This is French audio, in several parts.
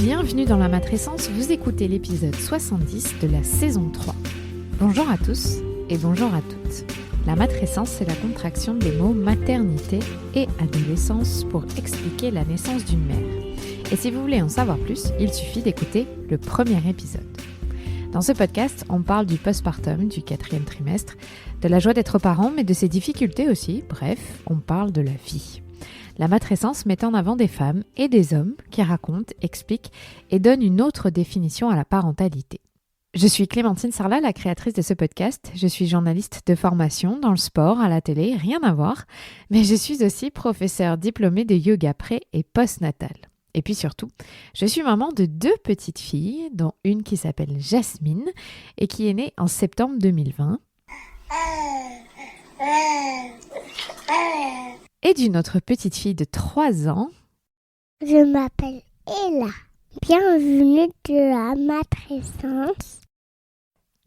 Bienvenue dans la Matrescence, vous écoutez l'épisode 70 de la saison 3. Bonjour à tous et bonjour à toutes. La matrescence, c'est la contraction des mots maternité et adolescence pour expliquer la naissance d'une mère. Et si vous voulez en savoir plus, il suffit d'écouter le premier épisode. Dans ce podcast, on parle du postpartum, du 4e trimestre, de la joie d'être parent, mais de ses difficultés aussi. Bref, on parle de la vie. La matrescence met en avant des femmes et des hommes qui racontent, expliquent et donnent une autre définition à la parentalité. Je suis Clémentine Sarlat, la créatrice de ce podcast. Je suis journaliste de formation dans le sport, à la télé, rien à voir. Mais je suis aussi professeure diplômée de yoga pré et postnatal. Et puis surtout, je suis maman de 2 petites filles, dont une qui s'appelle Jasmine et qui est née en septembre 2020. Et d'une autre petite fille de 3 ans. Je m'appelle Ella. Bienvenue de la matrescence.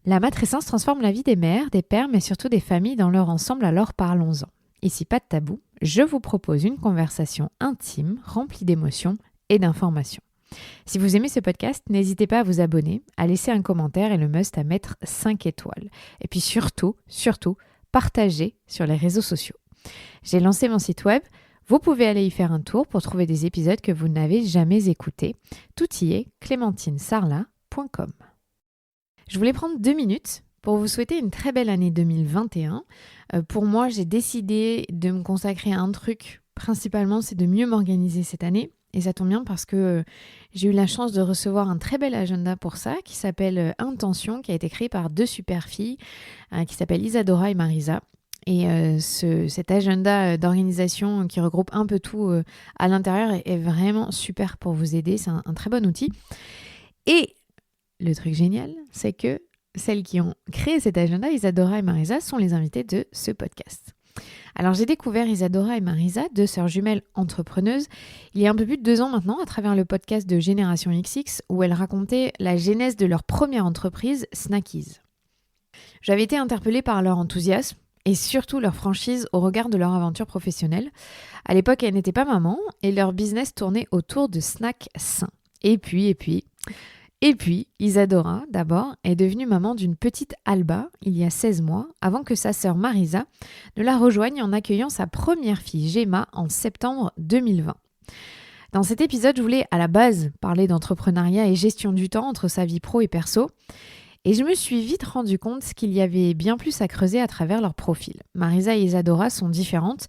La matrescence transforme la vie des mères, des pères, mais surtout des familles dans leur ensemble, alors parlons-en. Ici, pas de tabou, je vous propose une conversation intime, remplie d'émotions et d'informations. Si vous aimez ce podcast, n'hésitez pas à vous abonner, à laisser un commentaire et le must à mettre 5 étoiles. Et puis surtout, partagez sur les réseaux sociaux. J'ai lancé mon site web, vous pouvez aller y faire un tour pour trouver des épisodes que vous n'avez jamais écoutés. Tout y est, clémentinesarlat.com. Je voulais prendre 2 minutes pour vous souhaiter une très belle année 2021. Pour moi, j'ai décidé de me consacrer à un truc, principalement, c'est de mieux m'organiser cette année. Et ça tombe bien parce que j'ai eu la chance de recevoir un très bel agenda pour ça, qui s'appelle Intention, qui a été créé par 2 super filles, qui s'appellent Isadora et Marisa. Et cet agenda d'organisation qui regroupe un peu tout à l'intérieur est vraiment super pour vous aider. C'est un très bon outil. Et le truc génial, c'est que celles qui ont créé cet agenda, Isadora et Marisa, sont les invitées de ce podcast. Alors j'ai découvert Isadora et Marisa, 2 sœurs jumelles entrepreneuses, il y a un peu plus de 2 ans maintenant, à travers le podcast de Génération XX, où elles racontaient la genèse de leur première entreprise, Snackies. J'avais été interpellée par leur enthousiasme, et surtout leur franchise au regard de leur aventure professionnelle. À l'époque, elles n'étaient pas mamans et leur business tournait autour de snacks sains. Et puis, Isadora, d'abord, est devenue maman d'une petite Alba il y a 16 mois, avant que sa sœur Marisa ne la rejoigne en accueillant sa première fille Gemma en septembre 2020. Dans cet épisode, je voulais à la base parler d'entrepreneuriat et gestion du temps entre sa vie pro et perso. Et je me suis vite rendu compte qu'il y avait bien plus à creuser à travers leur profil. Marisa et Isadora sont différentes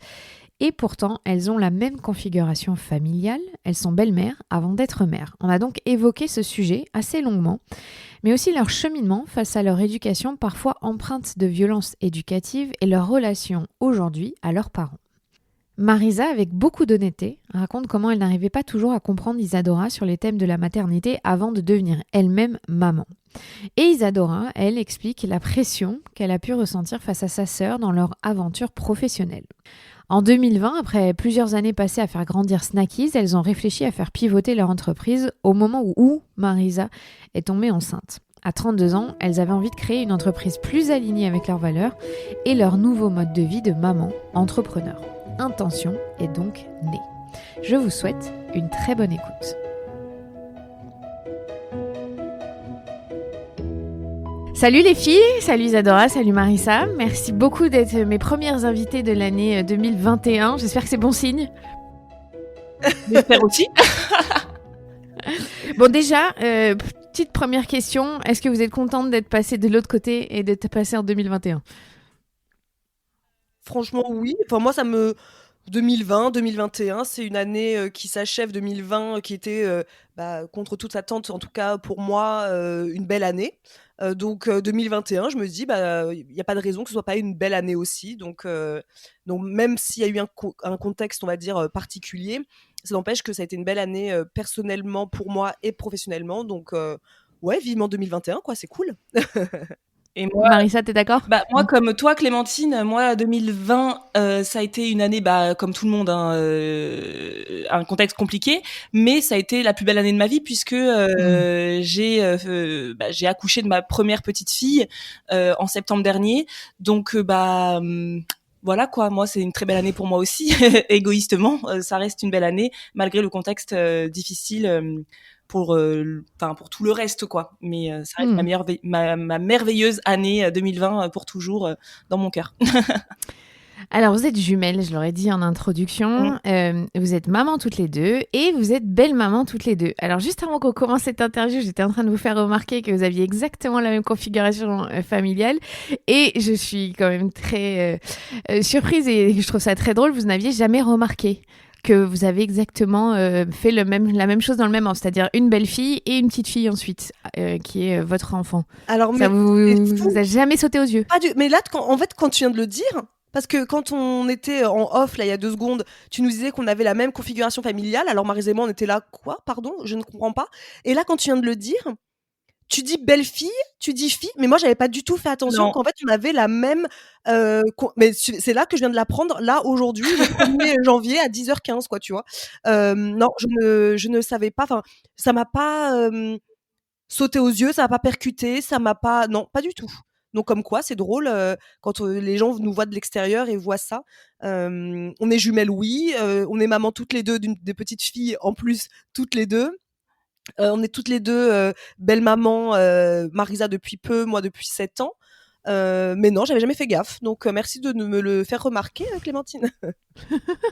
et pourtant elles ont la même configuration familiale. Elles sont belles-mères avant d'être mères. On a donc évoqué ce sujet assez longuement, mais aussi leur cheminement face à leur éducation parfois empreinte de violence éducative et leur relation aujourd'hui à leurs parents. Marisa, avec beaucoup d'honnêteté, raconte comment elle n'arrivait pas toujours à comprendre Isadora sur les thèmes de la maternité avant de devenir elle-même maman. Et Isadora, elle, explique la pression qu'elle a pu ressentir face à sa sœur dans leur aventure professionnelle. En 2020, après plusieurs années passées à faire grandir Snackies, elles ont réfléchi à faire pivoter leur entreprise au moment où Marisa est tombée enceinte. À 32 ans, elles avaient envie de créer une entreprise plus alignée avec leurs valeurs et leur nouveau mode de vie de maman entrepreneur. Intention est donc née. Je vous souhaite une très bonne écoute. Salut les filles, salut Isadora, salut Marisa. Merci beaucoup d'être mes premières invitées de l'année 2021. J'espère que c'est bon signe. J'espère aussi. Bon déjà, petite première question. Est-ce que vous êtes contente d'être passée de l'autre côté et d'être passée en 2021 ? Franchement, oui. Enfin, moi, 2020, 2021, c'est une année qui s'achève. 2020, qui était, contre toute attente, en tout cas pour moi, une belle année. Donc 2021, je me dis, il n'y a pas de raison que ce soit pas une belle année aussi. Donc même s'il y a eu un contexte, on va dire, particulier, ça n'empêche que ça a été une belle année personnellement pour moi et professionnellement. Donc ouais, vivement 2021, quoi, c'est cool. Et moi, Marisa, t'es d'accord ? Moi, comme toi, Clémentine, 2020, ça a été une année, comme tout le monde, un contexte compliqué, mais ça a été la plus belle année de ma vie puisque j'ai accouché de ma première petite fille en septembre dernier. Donc, voilà quoi, moi c'est une très belle année pour moi aussi, égoïstement, ça reste une belle année malgré le contexte difficile pour pour tout le reste quoi. Mais ça reste ma merveilleuse année 2020 pour toujours dans mon cœur. Alors, vous êtes jumelles, je l'aurais dit en introduction. Vous êtes maman toutes les deux et vous êtes belle-maman toutes les deux. Alors, juste avant qu'on commence cette interview, j'étais en train de vous faire remarquer que vous aviez exactement la même configuration familiale. Et je suis quand même très surprise et je trouve ça très drôle. Vous n'aviez jamais remarqué que vous avez exactement fait la même chose dans le même an, c'est-à-dire une belle-fille et une petite fille ensuite, qui est votre enfant. Alors, Ça mais vous a jamais sauté aux yeux? mais là, en fait, quand tu viens de le dire, parce que quand on était en off, là, il y a 2 secondes, tu nous disais qu'on avait la même configuration familiale. Alors, Maryse et moi, on était là, quoi? Pardon? Je ne comprends pas. Et là, quand tu viens de le dire, tu dis belle-fille, tu dis fille, mais moi, j'avais pas du tout fait attention Non. qu'en fait, on avait la même. Mais c'est là que je viens de l'apprendre, là, aujourd'hui, le 1er janvier à 10h15, quoi, tu vois. Non, je ne savais pas. Enfin, ça m'a pas sauté aux yeux, ça m'a pas percuté, ça m'a pas. Non, pas du tout. Donc, comme quoi, c'est drôle quand les gens nous voient de l'extérieur et voient ça. On est jumelles, oui. On est maman toutes les deux des petites filles, en plus, toutes les deux. On est toutes les deux belles mamans, Marisa depuis peu, moi depuis 7 ans. Mais non, j'avais jamais fait gaffe. Donc merci de me le faire remarquer, Clémentine.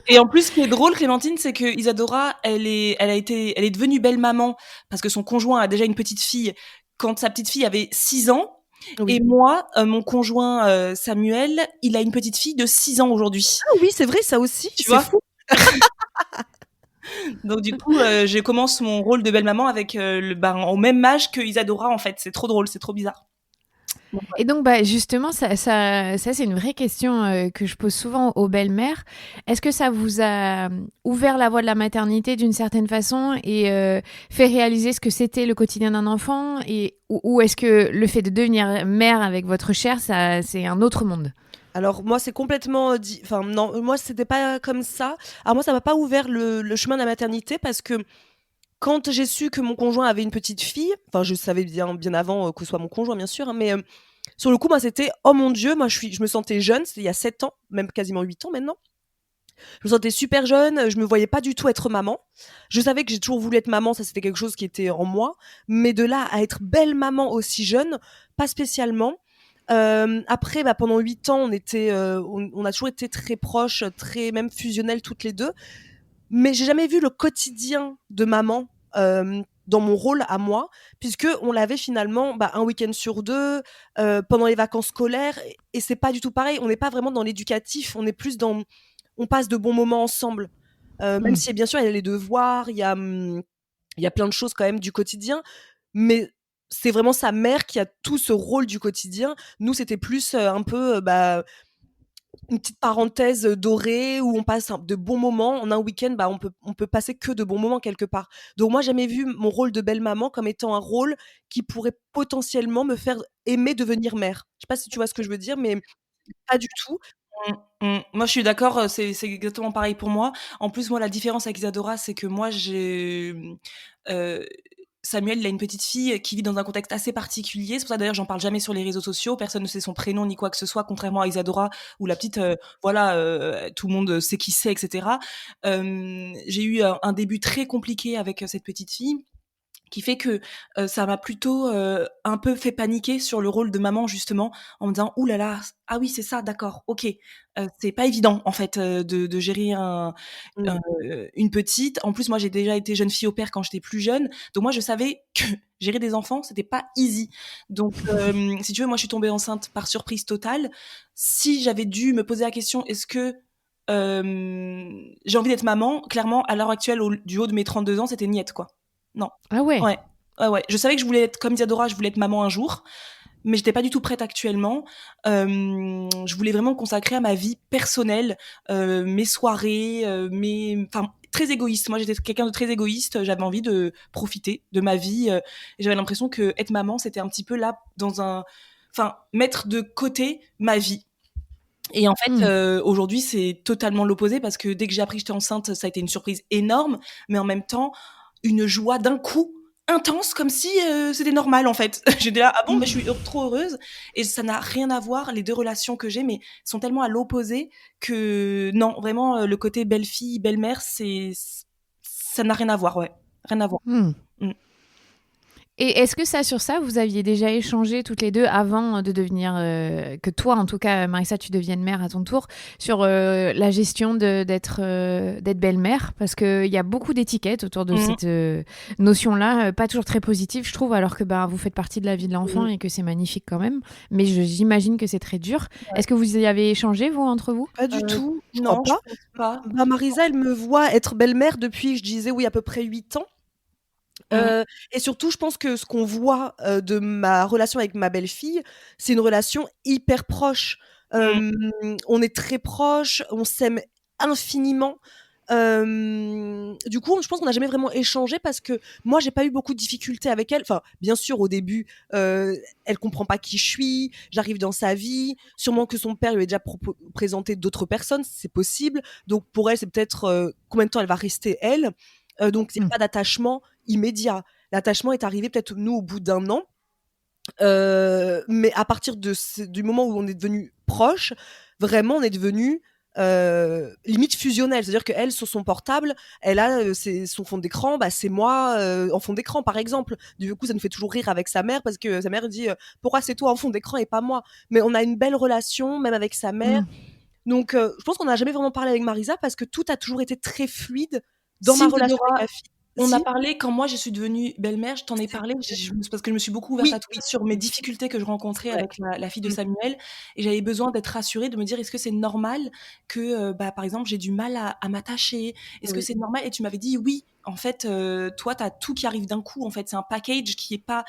Et en plus, ce qui est drôle, Clémentine, c'est que Isadora, elle est devenue belle maman parce que son conjoint a déjà une petite fille quand sa petite fille avait 6 ans. Oui. Et moi, mon conjoint Samuel, il a une petite fille de 6 ans aujourd'hui. Ah oui, c'est vrai, ça aussi. Tu C'est vois fou. Donc du coup, je commence mon rôle de belle maman avec au même âge que Isadora en fait. C'est trop drôle, c'est trop bizarre. Et donc, justement, ça c'est une vraie question que je pose souvent aux belles-mères. Est-ce que ça vous a ouvert la voie de la maternité d'une certaine façon et fait réaliser ce que c'était le quotidien d'un enfant ou est-ce que le fait de devenir mère avec votre chair, c'est un autre monde? Alors moi, c'est complètement enfin non, moi c'était pas comme ça. Alors moi, ça m'a pas ouvert le chemin de la maternité parce que quand j'ai su que mon conjoint avait une petite fille, enfin je savais bien avant que ce soit mon conjoint bien sûr, hein, mais sur le coup, moi c'était oh mon Dieu, moi je me sentais jeune, c'était il y a 7 ans, même quasiment 8 ans maintenant. Je me sentais super jeune, je me voyais pas du tout être maman. Je savais que j'ai toujours voulu être maman, ça c'était quelque chose qui était en moi, mais de là à être belle maman aussi jeune, pas spécialement. Après, pendant 8 ans, on a toujours été très proches, très même fusionnelles toutes les deux. Mais j'ai jamais vu le quotidien de maman dans mon rôle à moi, puisque on l'avait finalement un week-end sur 2, pendant les vacances scolaires, et c'est pas du tout pareil. On n'est pas vraiment dans l'éducatif, on est plus dans on passe de bons moments ensemble. Même si bien sûr il y a les devoirs, il y a plein de choses quand même du quotidien, mais c'est vraiment sa mère qui a tout ce rôle du quotidien. Nous, c'était plus un peu une petite parenthèse dorée où on passe de bons moments. En un week-end, on peut passer que de bons moments quelque part. Donc moi, j'ai jamais vu mon rôle de belle-maman comme étant un rôle qui pourrait potentiellement me faire aimer devenir mère. Je sais pas si tu vois ce que je veux dire, mais pas du tout. Moi, je suis d'accord, c'est exactement pareil pour moi. En plus, moi, la différence avec Isadora, c'est que moi, Samuel, il a une petite fille qui vit dans un contexte assez particulier. C'est pour ça, d'ailleurs, j'en parle jamais sur les réseaux sociaux. Personne ne sait son prénom ni quoi que ce soit, contrairement à Isadora, où la petite, tout le monde sait qui c'est, etc. J'ai eu un début très compliqué avec cette petite fille, qui fait que ça m'a plutôt un peu fait paniquer sur le rôle de maman justement, en me disant ouh là là, ah oui c'est ça, d'accord, ok, c'est pas évident en fait de gérer une petite. En plus moi j'ai déjà été jeune fille au père quand j'étais plus jeune, donc moi je savais que gérer des enfants c'était pas easy. Donc si tu veux moi je suis tombée enceinte par surprise totale. Si j'avais dû me poser la question est-ce que j'ai envie d'être maman, clairement à l'heure actuelle du haut de mes 32 ans c'était niette quoi. Non. Ah ouais. Ouais. Ouais. Je savais que je voulais être comme Isadora, je voulais être maman un jour, mais j'étais pas du tout prête actuellement. Je voulais vraiment me consacrer à ma vie personnelle, mes soirées, très égoïste. Moi, j'étais quelqu'un de très égoïste. J'avais envie de profiter de ma vie. Et j'avais l'impression que être maman, c'était un petit peu là mettre de côté ma vie. Et en fait, aujourd'hui, c'est totalement l'opposé parce que dès que j'ai appris que j'étais enceinte, ça a été une surprise énorme, mais en même temps, une joie d'un coup intense comme si c'était normal en fait. J'étais là, ah bon, mais je suis trop heureuse. Et ça n'a rien à voir, les deux relations que j'ai, mais sont tellement à l'opposé que non, vraiment, le côté belle-fille, belle-mère, ça n'a rien à voir, ouais. Rien à voir. Hmm. Mm. Et est-ce que ça, sur ça, vous aviez déjà échangé toutes les deux avant de devenir, que toi, en tout cas, Marissa, tu deviennes mère à ton tour, sur la gestion d'être belle-mère? Parce qu'il y a beaucoup d'étiquettes autour de cette notion-là, pas toujours très positive, je trouve, alors que vous faites partie de la vie de l'enfant et que c'est magnifique quand même. Mais j'imagine que c'est très dur. Ouais. Est-ce que vous y avez échangé, vous, entre vous? Pas du tout, je non, crois je pense pas. Marisa, elle me voit être belle-mère depuis, je disais, oui, à peu près 8 ans. Et surtout, je pense que ce qu'on voit de ma relation avec ma belle-fille, c'est une relation hyper proche. On est très proches, on s'aime infiniment. Du coup, je pense qu'on n'a jamais vraiment échangé parce que moi, j'ai pas eu beaucoup de difficultés avec elle. Enfin, bien sûr, au début, elle comprend pas qui je suis. J'arrive dans sa vie. Sûrement que son père lui a déjà présenté d'autres personnes, c'est possible. Donc, pour elle, c'est peut-être combien de temps elle va rester elle. Donc, il n'y a pas d'attachement immédiat. L'attachement est arrivé peut-être nous au bout d'1 an. Mais à partir du moment où on est devenu proche, vraiment, on est devenu limite fusionnel. C'est-à-dire qu'elle, sur son portable, elle a son fond d'écran, c'est moi en fond d'écran, par exemple. Du coup, ça nous fait toujours rire avec sa mère parce que sa mère dit pourquoi c'est toi en fond d'écran et pas moi. Mais on a une belle relation, même avec sa mère. Donc, je pense qu'on n'a jamais vraiment parlé avec Marisa parce que tout a toujours été très fluide dans ma relation avec ma fille. On a parlé quand moi je suis devenue belle-mère, je t'en ai parlé parce que je me suis beaucoup ouverte à toi sur mes difficultés que je rencontrais avec la fille de Samuel et j'avais besoin d'être rassurée, de me dire est-ce que c'est normal que par exemple j'ai du mal à m'attacher, est-ce que c'est normal, et tu m'avais dit oui, en fait toi t'as tout qui arrive d'un coup, en fait c'est un package qui est pas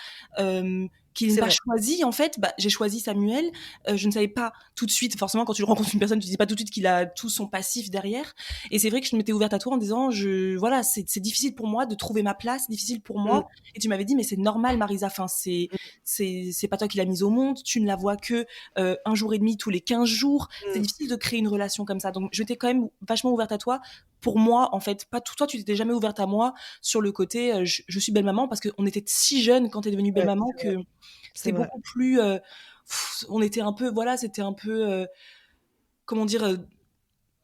qui n'est pas choisi, en fait, j'ai choisi Samuel. Je ne savais pas tout de suite, forcément, quand tu rencontres une personne, tu ne sais pas tout de suite qu'il a tout son passif derrière. Et c'est vrai que je m'étais ouverte à toi en disant, voilà, c'est difficile pour moi de trouver ma place, difficile pour moi. Et tu m'avais dit, mais c'est normal, Marisa. Enfin, c'est pas toi qui l'as mise au monde. Tu ne la vois que 1 jour et demi tous les 15 jours. C'est difficile de créer une relation comme ça. Donc, je m'étais quand même vachement ouverte à toi. Pour moi, en fait, pas tout, toi, tu t'étais jamais ouverte à moi sur le côté je suis belle-maman, parce qu'on était si jeunes quand t'es devenue belle-maman que c'était beaucoup plus on était un peu, voilà, c'était un peu comment dire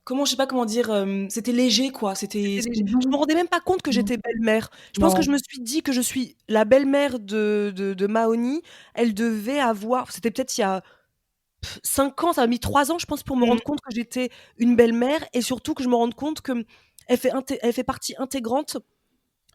je sais pas comment dire, c'était léger, quoi. C'était je me rendais même pas compte que j'étais belle-mère. Je pense que je me suis dit que je suis la belle-mère de Maoni. Elle devait avoir, c'était peut-être il y a 5 ans, ça a mis 3 ans, je pense, pour me rendre compte que j'étais une belle-mère, et surtout que je me rende compte que elle fait partie intégrante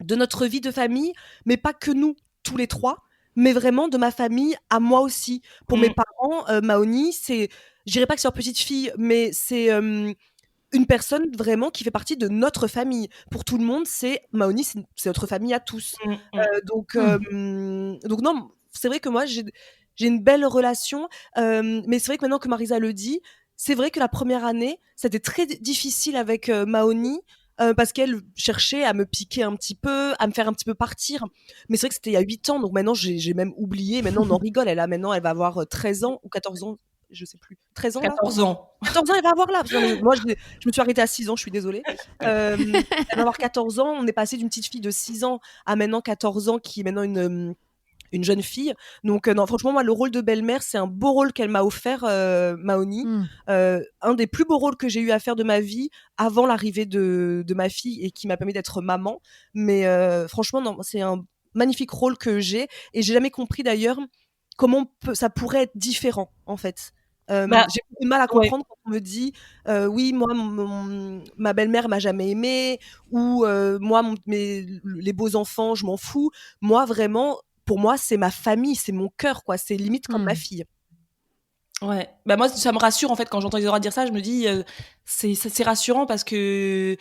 de notre vie de famille, mais pas que nous, tous les 3, mais vraiment de ma famille à moi aussi. Pour mes parents, Maoni, je dirais pas que c'est leur petite fille, mais c'est une personne vraiment qui fait partie de notre famille. Pour tout le monde, Maoni, c'est notre famille à tous. Donc non, c'est vrai que moi, j'ai une belle relation, mais c'est vrai que maintenant que Marisa le dit, c'est vrai que la première année, c'était très difficile avec Maoni, parce qu'elle cherchait à me piquer un petit peu, à me faire un petit peu partir. Mais c'est vrai que c'était il y a 8 ans, donc maintenant j'ai même oublié. Maintenant on en rigole. Maintenant elle va avoir 13 ans ou 14 ans, je sais plus. 13 ans 14 ans. 14 ans, elle va avoir là. Moi, je me suis arrêtée à 6 ans, je suis désolée. Elle va avoir 14 ans. On est passé d'une petite fille de 6 ans à maintenant 14 ans, qui est maintenant une jeune fille. Donc non, franchement, moi, le rôle de belle-mère, c'est un beau rôle qu'elle m'a offert, Maoni. Un des plus beaux rôles que j'ai eu à faire de ma vie avant l'arrivée de ma fille, et qui m'a permis d'être maman. Mais franchement, non, c'est un magnifique rôle que j'ai, et j'ai jamais compris d'ailleurs comment ça pourrait être différent, en fait. J'ai beaucoup de mal à comprendre quand on me dit oui, moi ma belle-mère m'a jamais aimée, ou moi les beaux enfants, je m'en fous. Moi, vraiment, pour moi, c'est ma famille, c'est mon cœur, quoi. C'est limite comme ma fille. Ouais, moi ça me rassure, en fait, quand j'entends Isadora dire ça. Je me dis c'est rassurant, parce que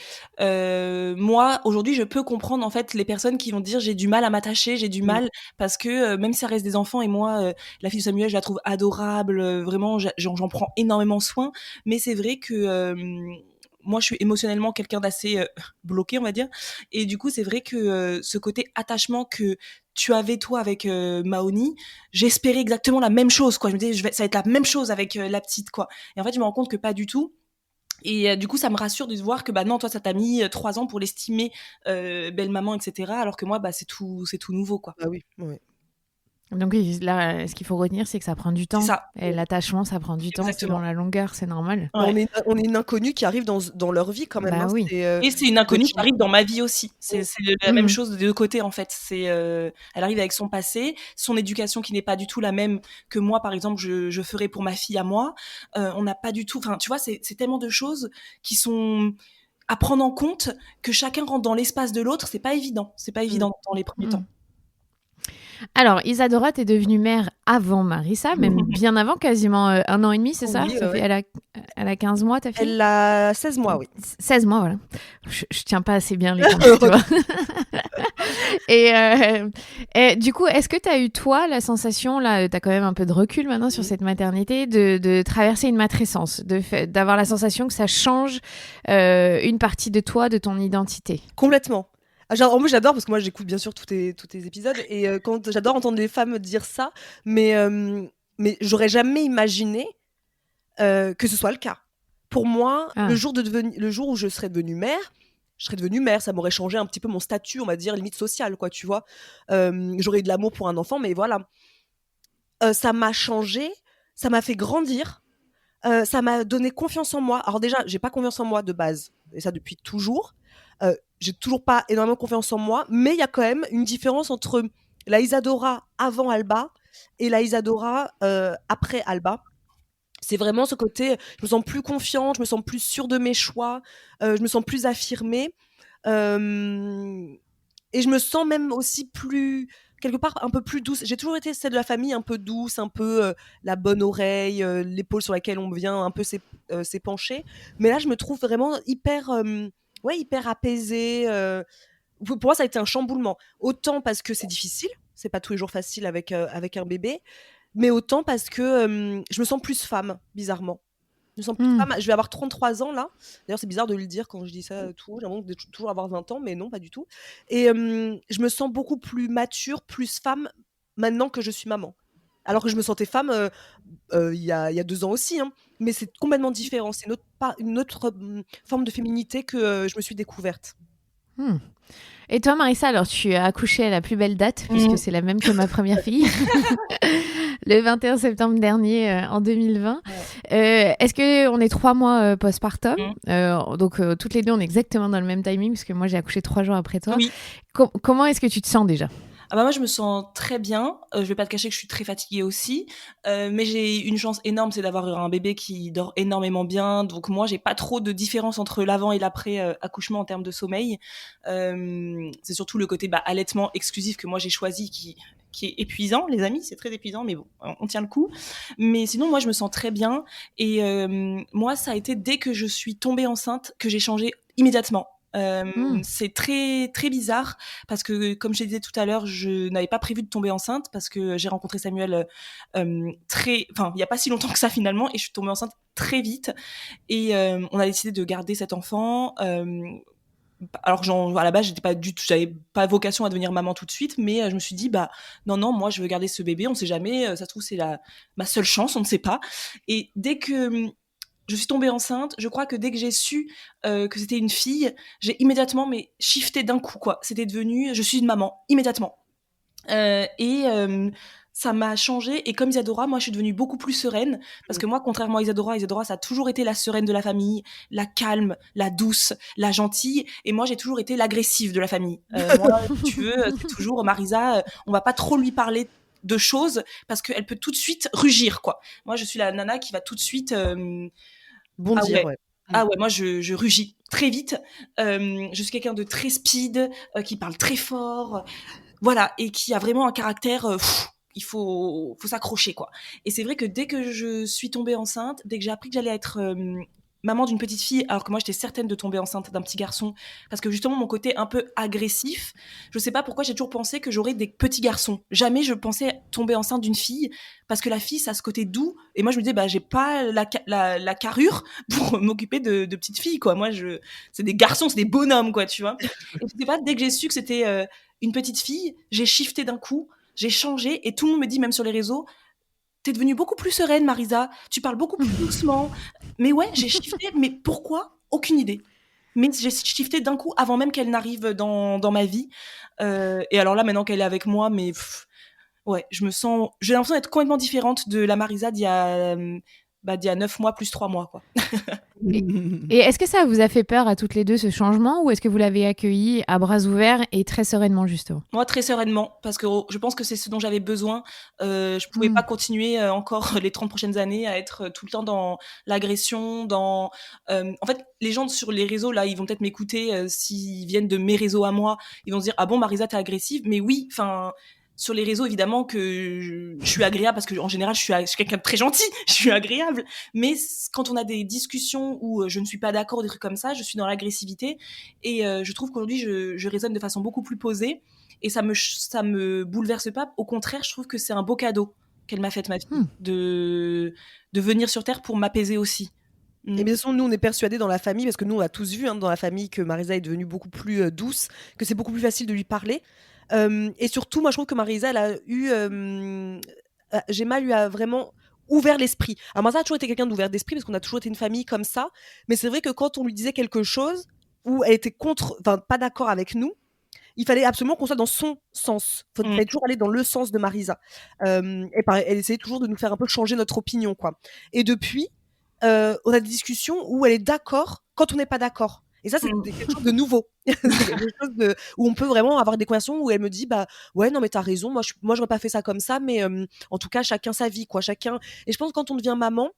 moi aujourd'hui je peux comprendre, en fait, les personnes qui vont dire j'ai du mal à m'attacher, j'ai du mal, parce que même si ça reste des enfants, et moi la fille de Samuel, je la trouve adorable, vraiment j'en prends énormément soin, mais c'est vrai que moi je suis émotionnellement quelqu'un d'assez bloqué, on va dire, et du coup c'est vrai que ce côté attachement que tu avais toi avec Maoni, j'espérais exactement la même chose, quoi. Je me disais ça va être la même chose avec la petite, quoi. Et en fait je me rends compte que pas du tout. Et du coup, ça me rassure de voir que bah non, toi, ça t'a mis 3 ans pour l'estimer belle maman, etc. Alors que moi, bah c'est tout nouveau, quoi. Bah oui, ouais. Donc là, ce qu'il faut retenir, c'est que ça prend du C'est temps. ça. Et l'attachement, ça prend du temps. Selon Exactement. la longueur, c'est normal. Mais Ouais. on est une inconnue qui arrive dans leur vie quand même. Bah Hein. oui. Et c'est une inconnue qui arrive dans ma vie aussi. C'est la même Mhm. chose des 2 côtés, en fait. Elle arrive avec son passé, son éducation qui n'est pas du tout la même que moi, par exemple, je ferais pour ma fille à moi. On n'a pas du tout, enfin, tu vois, c'est tellement de choses qui sont à prendre en compte, que chacun rentre dans l'espace de l'autre. C'est pas évident. C'est pas évident dans les premiers temps. Alors, Isadora, t'es devenue mère avant Marissa, même bien avant, quasiment 1 an et demi, c'est ça? Oui, Ça fait, elle a 15 mois, ta fille? Elle a 16 mois, oui. 16 mois, voilà. Je tiens pas assez bien les comptes, tu vois. Et du coup, est-ce que tu as eu, toi, la sensation, là, tu as quand même un peu de recul maintenant sur cette maternité, de traverser une matrescence, d'avoir la sensation que ça change une partie de toi, de ton identité? Complètement. En plus, j'adore parce que moi, j'écoute bien sûr tous tes épisodes et quand j'adore entendre les femmes dire ça, mais j'aurais jamais imaginé que ce soit le cas. Pour moi, le jour où je serais devenue mère, ça m'aurait changé un petit peu mon statut, on va dire, limite social, quoi, tu vois. J'aurais eu de l'amour pour un enfant, mais voilà. Ça m'a changé, ça m'a fait grandir, ça m'a donné confiance en moi. Alors déjà, j'ai pas confiance en moi de base, et ça depuis toujours. J'ai toujours pas énormément confiance en moi, mais il y a quand même une différence entre la Isadora avant Alba et la Isadora après Alba. C'est vraiment ce côté, je me sens plus confiante, je me sens plus sûre de mes choix, je me sens plus affirmée. Et je me sens même aussi plus, quelque part, un peu plus douce. J'ai toujours été celle de la famille un peu douce, un peu la bonne oreille, l'épaule sur laquelle on vient un peu s'épancher. Mais là, je me trouve vraiment hyper apaisée. Pour moi, ça a été un chamboulement. Autant parce que c'est difficile, c'est pas tous les jours facile avec un bébé, mais autant parce que je me sens plus femme, bizarrement. Je me sens plus femme. Je vais avoir 33 ans là. D'ailleurs, c'est bizarre de le dire quand je dis ça tout haut. J'ai l'impression de toujours avoir 20 ans, mais non, pas du tout. Et je me sens beaucoup plus mature, plus femme maintenant que je suis maman. Alors que je me sentais femme il y a 2 ans aussi, hein. Mais c'est complètement différent. C'est une autre forme de féminité que je me suis découverte. Et toi, Marissa, alors tu as accouché à la plus belle date, puisque c'est la même que ma première fille, le 21 septembre dernier, en 2020. Est-ce qu'on est 3 mois postpartum? Donc, toutes les deux, on est exactement dans le même timing, puisque moi, j'ai accouché 3 jours après toi. Oui. Comment est-ce que tu te sens déjà? Ah bah moi je me sens très bien, je vais pas te cacher que je suis très fatiguée aussi, mais j'ai une chance énorme, c'est d'avoir un bébé qui dort énormément bien, donc moi j'ai pas trop de différence entre l'avant et l'après accouchement en termes de sommeil. C'est surtout le côté allaitement exclusif que moi j'ai choisi qui est épuisant, les amis, c'est très épuisant, mais bon, on tient le coup. Mais sinon, moi, je me sens très bien. Et moi, ça a été dès que je suis tombée enceinte que j'ai changé immédiatement. C'est très très bizarre parce que comme je te disais tout à l'heure, je n'avais pas prévu de tomber enceinte parce que j'ai rencontré Samuel il y a pas si longtemps que ça finalement, et je suis tombée enceinte très vite, et on a décidé de garder cet enfant. Alors à la base j'avais pas vocation à devenir maman tout de suite, mais je me suis dit non, moi je veux garder ce bébé, on sait jamais, ça se trouve c'est ma seule chance, on ne sait pas. Et dès que je suis tombée enceinte, je crois que dès que j'ai su que c'était une fille, j'ai immédiatement shifté d'un coup, quoi. C'était devenu, je suis une maman, immédiatement. Ça m'a changé, et comme Isadora, moi je suis devenue beaucoup plus sereine, parce que moi, contrairement à Isadora, ça a toujours été la sereine de la famille, la calme, la douce, la gentille, et moi j'ai toujours été l'agressive de la famille. Moi, si tu veux, c'est toujours Marisa, on va pas trop lui parler de choses parce qu'elle peut tout de suite rugir, quoi. Moi je suis la nana qui va tout de suite bondir, ouais. Ah ouais, moi je rugis très vite. Je suis quelqu'un de très speed, qui parle très fort, voilà, et qui a vraiment un caractère. Il faut s'accrocher, quoi. Et c'est vrai que dès que je suis tombée enceinte, dès que j'ai appris que j'allais être maman d'une petite fille, alors que moi j'étais certaine de tomber enceinte d'un petit garçon, parce que justement mon côté un peu agressif, je sais pas pourquoi j'ai toujours pensé que j'aurais des petits garçons. Jamais je pensais tomber enceinte d'une fille, parce que la fille ça a ce côté doux, et moi je me disais j'ai pas la carrure pour m'occuper de petites filles, quoi. Moi c'est des garçons, c'est des bonhommes, quoi, tu vois. Et je sais pas, dès que j'ai su que c'était une petite fille, j'ai shifté d'un coup, j'ai changé, et tout le monde me dit, même sur les réseaux, t'es devenue beaucoup plus sereine, Marisa. Tu parles beaucoup plus doucement. Mais ouais, j'ai shifté. Mais pourquoi? Aucune idée. Mais j'ai shifté d'un coup avant même qu'elle n'arrive dans ma vie. Et alors là, maintenant qu'elle est avec moi, mais ouais, j'ai l'impression d'être complètement différente de la Marisa d'il y a 9 mois plus 3 mois, quoi. Et est-ce que ça vous a fait peur à toutes les deux, ce changement, ou est-ce que vous l'avez accueilli à bras ouverts et très sereinement, justement? Moi, très sereinement, parce que je pense que c'est ce dont j'avais besoin. Je pouvais pas continuer encore les 30 prochaines années à être tout le temps dans l'agression, en fait, les gens sur les réseaux, là, ils vont peut-être m'écouter, s'ils viennent de mes réseaux à moi, ils vont se dire: «Ah bon, Marisa, t'es agressive?» Mais oui, enfin, sur les réseaux, évidemment que je suis agréable parce qu'en général, je suis quelqu'un de très gentil, je suis agréable. Mais quand on a des discussions où je ne suis pas d'accord, des trucs comme ça, je suis dans l'agressivité. Et je trouve qu'aujourd'hui, je raisonne de façon beaucoup plus posée. Et ça me bouleverse pas. Au contraire, je trouve que c'est un beau cadeau qu'elle m'a fait, ma fille, de venir sur Terre pour m'apaiser aussi. Et bien sûr, nous, on est persuadés dans la famille, parce que nous, on a tous vu dans la famille que Marisa est devenue beaucoup plus douce, que c'est beaucoup plus facile de lui parler. Et surtout, moi, je trouve que Marisa, elle a eu. Gemma lui a vraiment ouvert l'esprit. Alors, Marisa a toujours été quelqu'un d'ouvert d'esprit, parce qu'on a toujours été une famille comme ça. Mais c'est vrai que quand on lui disait quelque chose, où elle était pas d'accord avec nous, il fallait absolument qu'on soit dans son sens. Il fallait toujours aller dans le sens de Marisa. Et pareil, elle essayait toujours de nous faire un peu changer notre opinion, quoi. Et depuis, on a des discussions où elle est d'accord quand on n'est pas d'accord. Et ça, c'est quelque chose de nouveau. C'est quelque chose où on peut vraiment avoir des conversations où elle me dit, bah ouais, non mais t'as raison, moi j'aurais pas fait ça comme ça, mais en tout cas chacun sa vie, quoi. Chacun. Et je pense que quand on devient maman,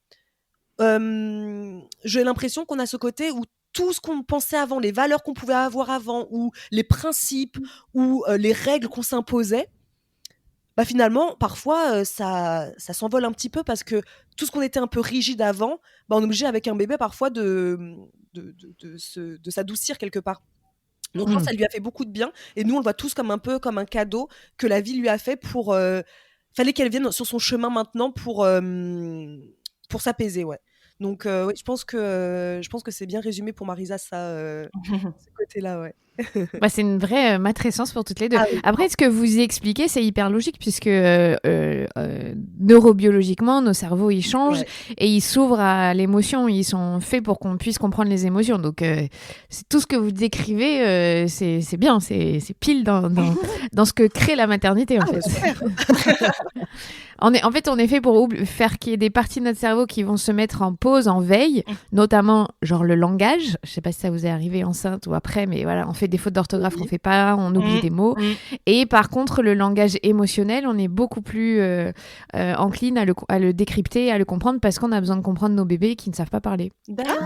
j'ai l'impression qu'on a ce côté où tout ce qu'on pensait avant, les valeurs qu'on pouvait avoir avant, ou les principes, ou les règles qu'on s'imposait, bah finalement, parfois, ça s'envole un petit peu, parce que tout ce qu'on était un peu rigide avant, bah on est obligé avec un bébé parfois de s'adoucir quelque part. Donc je pense que ça lui a fait beaucoup de bien, et nous on le voit tous comme un peu comme un cadeau que la vie lui a fait fallait qu'elle vienne sur son chemin maintenant pour s'apaiser, ouais. Donc oui, je pense que c'est bien résumé pour Marisa, ça, ce côté-là, ouais. Bah, c'est une vraie matrescence pour toutes les deux. Ah oui. Après, ce que vous expliquez, c'est hyper logique, puisque neurobiologiquement, nos cerveaux, ils changent et ils s'ouvrent à l'émotion. Ils sont faits pour qu'on puisse comprendre les émotions. Donc, c'est tout ce que vous décrivez, c'est bien. C'est pile dans ce que crée la maternité, en fait. En fait, on est fait pour faire qu'il y ait des parties de notre cerveau qui vont se mettre en pause, en veille, notamment genre le langage. Je sais pas si ça vous est arrivé enceinte ou après, mais voilà, on fait des fautes d'orthographe qu'on fait pas, on oublie des mots. Et par contre, le langage émotionnel, on est beaucoup plus encline à le décrypter, à le comprendre, parce qu'on a besoin de comprendre nos bébés qui ne savent pas parler.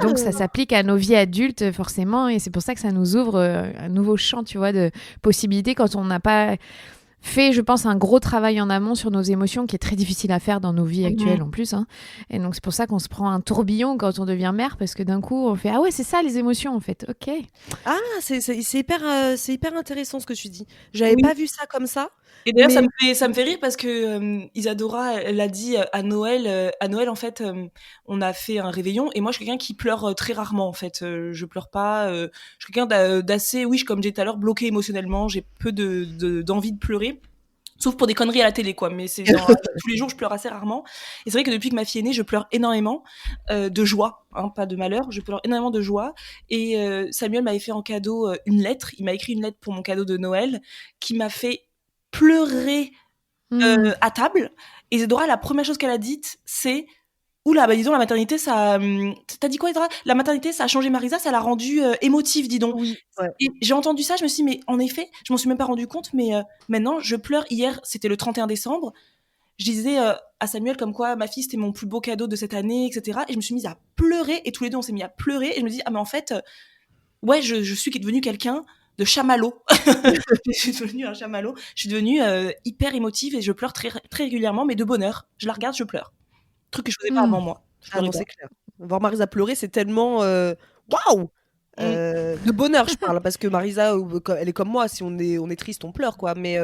Donc ça s'applique à nos vies adultes forcément, et c'est pour ça que ça nous ouvre un nouveau champ, tu vois, de possibilités quand on n'a pas fait, je pense, un gros travail en amont sur nos émotions, qui est très difficile à faire dans nos vies actuelles en plus. Et donc, c'est pour ça qu'on se prend un tourbillon quand on devient mère, parce que d'un coup, on fait « Ah ouais, c'est ça les émotions, en fait. Ok. » Ah, c'est hyper intéressant ce que tu dis. J'avais pas vu ça comme ça. Et d'ailleurs, ça me fait rire, parce que Isadora, elle a dit à Noël, en fait, on a fait un réveillon, et moi, je suis quelqu'un qui pleure très rarement, en fait. Je pleure pas. Je suis quelqu'un d'assez, oui, comme j'ai dit tout à l'heure, bloqué émotionnellement. J'ai peu d'envie de pleurer. Sauf pour des conneries à la télé, quoi. Mais c'est genre, tous les jours, je pleure assez rarement. Et c'est vrai que depuis que ma fille est née, je pleure énormément de joie, pas de malheur. Je pleure énormément de joie. Et Samuel m'avait fait en cadeau une lettre. Il m'a écrit une lettre pour mon cadeau de Noël, qui m'a fait pleurer à table. Et Isadora, la première chose qu'elle a dite, c'est: oula, bah dis donc, la maternité, ça. T'as dit quoi, Isadora? La maternité, ça a changé Marisa, ça l'a rendue émotive, dis donc. Oui, ouais. Et j'ai entendu ça, je me suis dit, mais en effet, je m'en suis même pas rendu compte, mais maintenant, je pleure. Hier, c'était le 31 décembre. Je disais à Samuel comme quoi ma fille, c'était mon plus beau cadeau de cette année, etc. Et je me suis mise à pleurer, et tous les deux, on s'est mis à pleurer. Et je me dis, ah, mais en fait, ouais, je suis devenue quelqu'un de chamallow. Je suis devenue un chamallow. Je suis devenue hyper émotive, et je pleure très, très régulièrement, mais de bonheur. Je la regarde, je pleure. Truc que je faisais pas avant, moi. Ah non, c'est clair. Voir Marisa pleurer, c'est tellement waouh! De bonheur, je parle, parce que Marisa, elle est comme moi, si on est triste, on pleure, quoi. Mais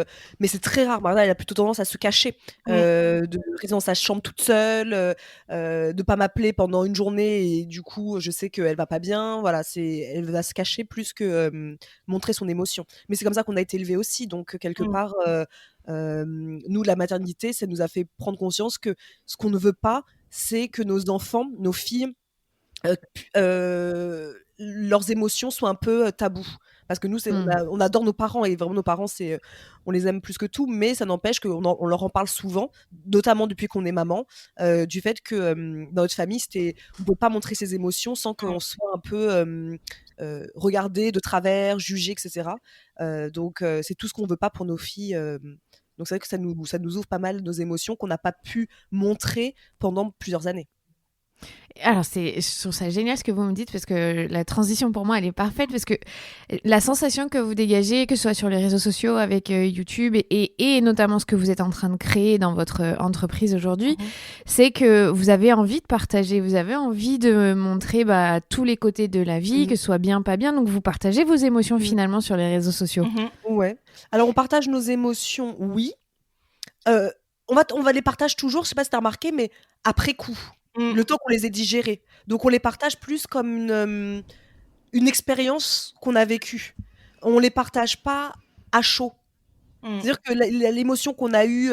c'est très rare. Marisa, elle a plutôt tendance à se cacher, de rester dans sa chambre toute seule, de pas m'appeler pendant une journée, et du coup, je sais qu'elle va pas bien. Voilà, elle va se cacher plus que montrer son émotion. Mais c'est comme ça qu'on a été élevés aussi, donc quelque part, nous, la maternité, ça nous a fait prendre conscience que ce qu'on ne veut pas, c'est que nos enfants, nos filles, leurs émotions soient un peu tabous. Parce que nous, on adore nos parents, et vraiment nos parents, on les aime plus que tout, mais ça n'empêche qu'on leur en parle souvent, notamment depuis qu'on est maman, du fait que dans notre famille, on ne peut pas montrer ses émotions sans qu'on soit un peu regardé de travers, jugé, etc. Donc c'est tout ce qu'on ne veut pas pour nos filles. Donc c'est vrai que ça nous ouvre pas mal nos émotions qu'on n'a pas pu montrer pendant plusieurs années. Alors, je trouve ça génial ce que vous me dites, parce que la transition pour moi, elle est parfaite, parce que la sensation que vous dégagez, que ce soit sur les réseaux sociaux, avec YouTube, et notamment ce que vous êtes en train de créer dans votre entreprise aujourd'hui, c'est que vous avez envie de partager, vous avez envie de montrer tous les côtés de la vie, que ce soit bien, pas bien, donc vous partagez vos émotions finalement sur les réseaux sociaux. Ouais. Alors, on partage nos émotions, oui. On va les partager toujours, je sais pas si tu as remarqué, mais après coup. Le temps qu'on les ait digérés. Donc on les partage plus comme une expérience qu'on a vécue. On les partage pas à chaud. C'est-à-dire que l'émotion qu'on a eue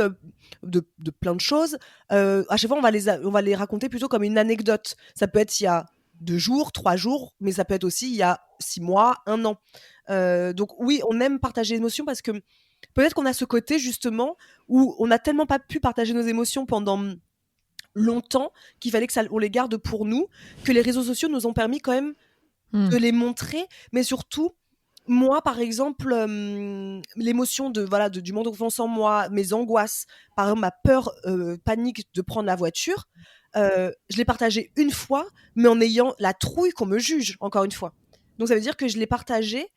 de plein de choses, à chaque fois on va les raconter plutôt comme une anecdote. Ça peut être il y a 2 jours, 3 jours, mais ça peut être aussi il y a 6 mois, 1 an. Donc oui, on aime partager les émotions, parce que peut-être qu'on a ce côté justement où on n'a tellement pas pu partager nos émotions pendant longtemps qu'il fallait on les garde pour nous, que les réseaux sociaux nous ont permis quand même de les montrer. Mais surtout, moi, par exemple, l'émotion du monde confiance en moi, mes angoisses, par exemple ma peur, panique de prendre la voiture, je l'ai partagée une fois, mais en ayant la trouille qu'on me juge, encore une fois. Donc ça veut dire que je l'ai partagée,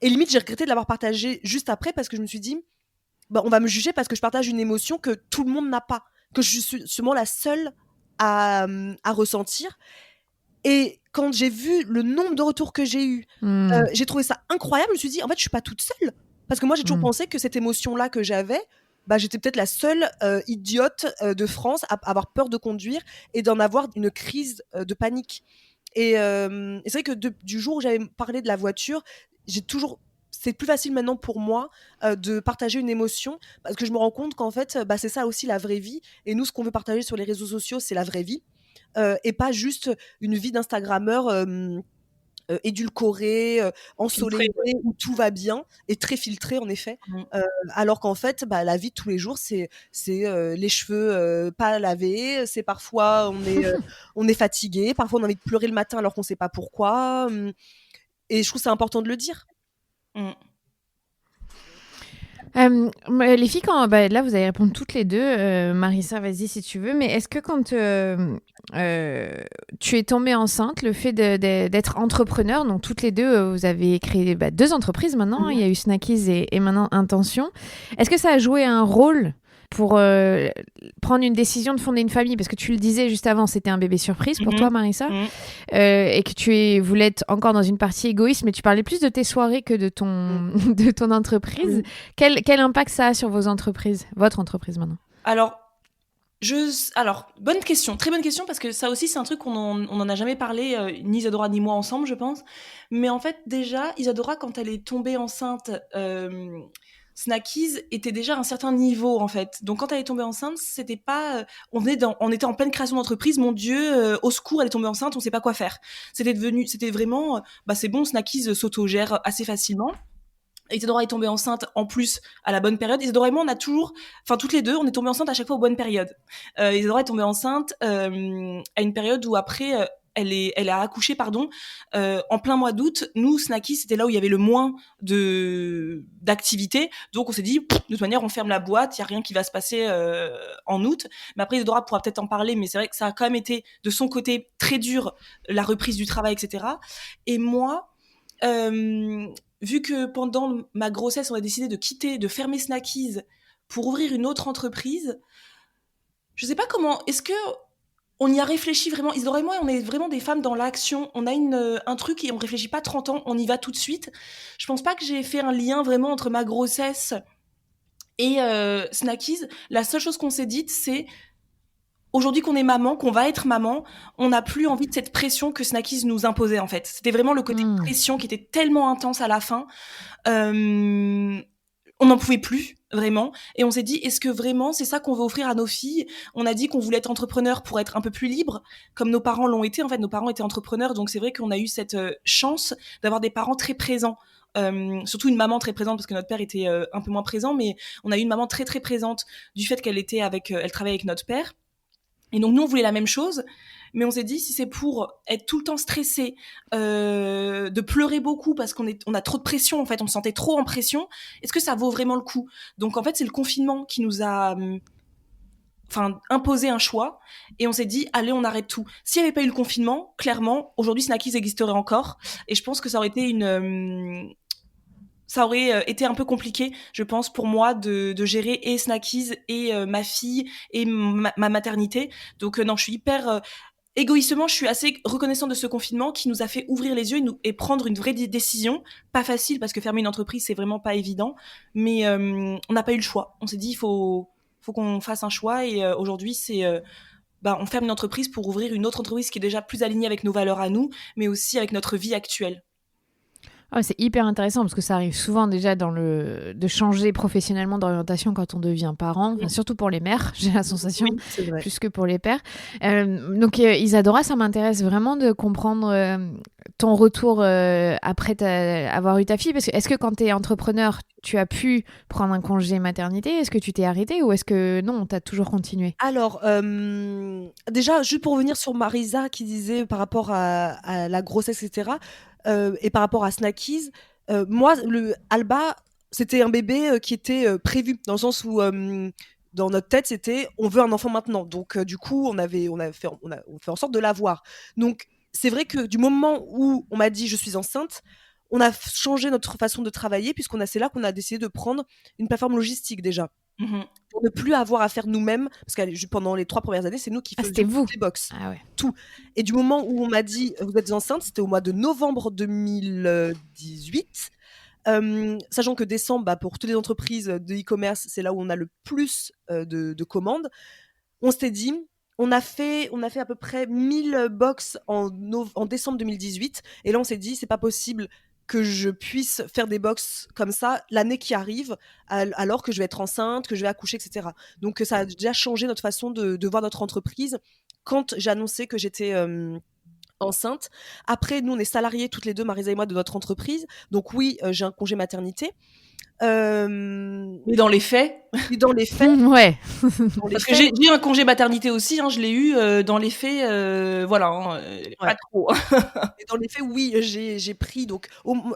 et limite j'ai regretté de l'avoir partagée juste après, parce que je me suis dit, on va me juger parce que je partage une émotion que tout le monde n'a pas, que je suis sûrement la seule à ressentir. Et quand j'ai vu le nombre de retours que j'ai eu, j'ai trouvé ça incroyable. Je me suis dit, en fait, je suis pas toute seule. Parce que moi, j'ai toujours pensé que cette émotion-là que j'avais, j'étais peut-être la seule idiote de France à avoir peur de conduire et d'en avoir une crise de panique. Et c'est vrai que du jour où j'avais parlé de la voiture, c'est plus facile maintenant pour moi de partager une émotion, parce que je me rends compte qu'en fait, c'est ça aussi la vraie vie. Et nous, ce qu'on veut partager sur les réseaux sociaux, c'est la vraie vie, et pas juste une vie d'Instagrammeur édulcorée, ensoleillée, où tout va bien, et très filtrée en effet. Alors qu'en fait, la vie de tous les jours, c'est les cheveux pas lavés, c'est parfois on est fatigué, parfois on a envie de pleurer le matin alors qu'on sait pas pourquoi. Et je trouve c'est important de le dire. Les filles, là vous allez répondre toutes les deux, Marissa, vas-y si tu veux, mais est-ce que quand tu es tombée enceinte, le fait d'être entrepreneur, donc toutes les deux vous avez créé 2 entreprises maintenant, il y a eu Snackies et maintenant Intention, est-ce que ça a joué un rôle pour prendre une décision de fonder une famille? Parce que tu le disais juste avant, c'était un bébé surprise pour toi, Marissa, et que tu voulais être encore dans une partie égoïste, mais tu parlais plus de tes soirées que de ton entreprise. Quel impact ça a sur votre entreprise maintenant? Alors, bonne question, très bonne question, parce que ça aussi, c'est un truc on en a jamais parlé, ni Isadora ni moi ensemble, je pense. Mais en fait, déjà, Isadora, quand elle est tombée enceinte, Snackies était déjà à un certain niveau, en fait. Donc, quand elle est tombée enceinte, c'était pas... on était en pleine création d'entreprise, mon Dieu, au secours, elle est tombée enceinte, on sait pas quoi faire. C'était vraiment... c'est bon, Snackies s'autogère assez facilement. Isadora est tombée enceinte en plus à la bonne période. Isadora et moi, on a toujours, toutes les deux, on est tombées enceintes à chaque fois aux bonnes périodes. Isadora est tombée enceinte à une période où après, elle a accouché, en plein mois d'août. Nous, Snackies, c'était là où il y avait le moins d'activité. Donc, on s'est dit, de toute manière, on ferme la boîte, il y a rien qui va se passer en août. Mais après, Isadora pourra peut-être en parler, mais c'est vrai que ça a quand même été, de son côté, très dur, la reprise du travail, etc. Et moi, vu que pendant ma grossesse, on a décidé de fermer Snackies pour ouvrir une autre entreprise, je sais pas comment, est-ce que On y a réfléchi vraiment. Isidore et moi, on est vraiment des femmes dans l'action. On a un truc et on réfléchit pas 30 ans, on y va tout de suite. Je pense pas que j'ai fait un lien vraiment entre ma grossesse et Snackies. La seule chose qu'on s'est dite, c'est aujourd'hui qu'on est maman, qu'on va être maman, on n'a plus envie de cette pression que Snackies nous imposait en fait. C'était vraiment le côté pression qui était tellement intense à la fin. On n'en pouvait plus vraiment et on s'est dit est-ce que vraiment c'est ça qu'on veut offrir à nos filles. On a dit qu'on voulait être entrepreneur pour être un peu plus libre comme nos parents l'ont été. En fait nos parents étaient entrepreneurs, donc c'est vrai qu'on a eu cette chance d'avoir des parents très présents. Surtout une maman très présente parce que notre père était un peu moins présent, mais on a eu une maman très très présente du fait qu'elle était elle travaillait avec notre père. Et donc nous on voulait la même chose, mais on s'est dit si c'est pour être tout le temps stressé, de pleurer beaucoup parce on a trop de pression en fait, on se sentait trop en pression, est-ce que ça vaut vraiment le coup? Donc en fait c'est le confinement qui nous a imposé un choix et on s'est dit allez on arrête tout. S'il n'y avait pas eu le confinement, clairement aujourd'hui Snackies existerait encore et je pense que ça aurait été été un peu compliqué, je pense, pour moi de gérer et Snackies et ma fille et ma maternité. Donc non, je suis hyper égoïstement, je suis assez reconnaissante de ce confinement qui nous a fait ouvrir les yeux et prendre une vraie décision. Pas facile parce que fermer une entreprise, c'est vraiment pas évident, mais on n'a pas eu le choix. On s'est dit il faut qu'on fasse un choix et aujourd'hui c'est on ferme une entreprise pour ouvrir une autre entreprise qui est déjà plus alignée avec nos valeurs à nous, mais aussi avec notre vie actuelle. Ah, c'est hyper intéressant parce que ça arrive souvent déjà de changer professionnellement d'orientation quand on devient parent, surtout pour les mères, j'ai la sensation, plus que pour les pères. Donc Isadora, ça m'intéresse vraiment de comprendre ton retour après avoir eu ta fille, parce que est-ce que quand tu es entrepreneur, tu as pu prendre un congé maternité? Est-ce que tu t'es arrêtée ou est-ce que non, tu as toujours continué? Alors, déjà, juste pour revenir sur Marisa qui disait par rapport à la grossesse, etc., et par rapport à Snackies, moi, Alba, c'était un bébé qui était prévu, dans le sens où dans notre tête, c'était on veut un enfant maintenant. Donc, du coup, on fait en sorte de l'avoir. Donc, c'est vrai que du moment où on m'a dit je suis enceinte, on a changé notre façon de travailler, c'est là qu'on a décidé de prendre une plateforme logistique déjà. Pour ne plus avoir à faire nous-mêmes, parce que pendant les 3 premières années, c'est nous qui faisions les box. Ah ouais. Tout. Et du moment où on m'a dit vous êtes enceinte, c'était au mois de novembre 2018. Sachant que décembre, pour toutes les entreprises de e-commerce, c'est là où on a le plus de commandes. On s'était dit, on a fait à peu près 1000 box en décembre 2018. Et là, on s'est dit, c'est pas possible que je puisse faire des box comme ça l'année qui arrive, alors que je vais être enceinte, que je vais accoucher, etc. Donc, ça a déjà changé notre façon de voir notre entreprise quand j'ai annoncé que j'étais enceinte. Après, nous, on est salariés toutes les deux, Marisa et moi, de notre entreprise. Donc oui, j'ai un congé maternité. Mais dans les faits, ouais. Parce que j'ai eu un congé maternité aussi, je l'ai eu dans les faits, voilà, pas trop. Et dans les faits, oui, j'ai pris. Donc,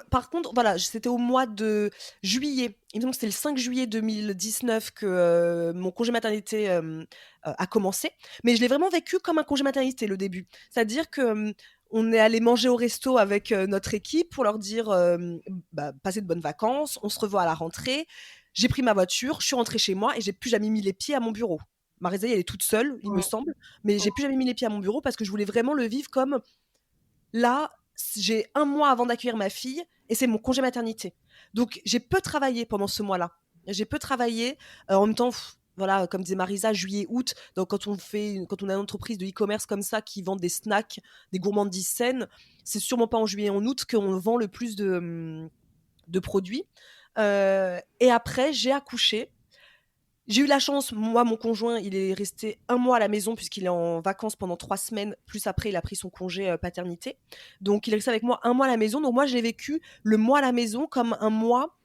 par contre, voilà, c'était au mois de juillet. Il me semble que c'était le 5 juillet 2019 que mon congé maternité a commencé. Mais je l'ai vraiment vécu comme un congé maternité, le début. C'est-à-dire que on est allé manger au resto avec notre équipe pour leur dire passez de bonnes vacances, on se revoit à la rentrée. J'ai pris ma voiture, je suis rentrée chez moi et j'ai plus jamais mis les pieds à mon bureau. Marisa, elle est toute seule, il me semble, mais j'ai plus jamais mis les pieds à mon bureau parce que je voulais vraiment le vivre comme là, j'ai 1 mois avant d'accueillir ma fille et c'est mon congé maternité. Donc, j'ai peu travaillé pendant ce mois-là. J'ai peu travaillé. En même temps, voilà, comme disait Marisa, juillet, août. Donc, quand on a une entreprise de e-commerce comme ça qui vend des snacks, des gourmandises saines, c'est sûrement pas en juillet et en août qu'on vend le plus de produits. Et après, j'ai accouché. J'ai eu la chance, moi, mon conjoint, il est resté 1 mois à la maison puisqu'il est en vacances pendant 3 semaines. Plus après, il a pris son congé paternité. Donc, il est resté avec moi 1 mois à la maison. Donc, moi, j'ai vécu le mois à la maison comme un mois,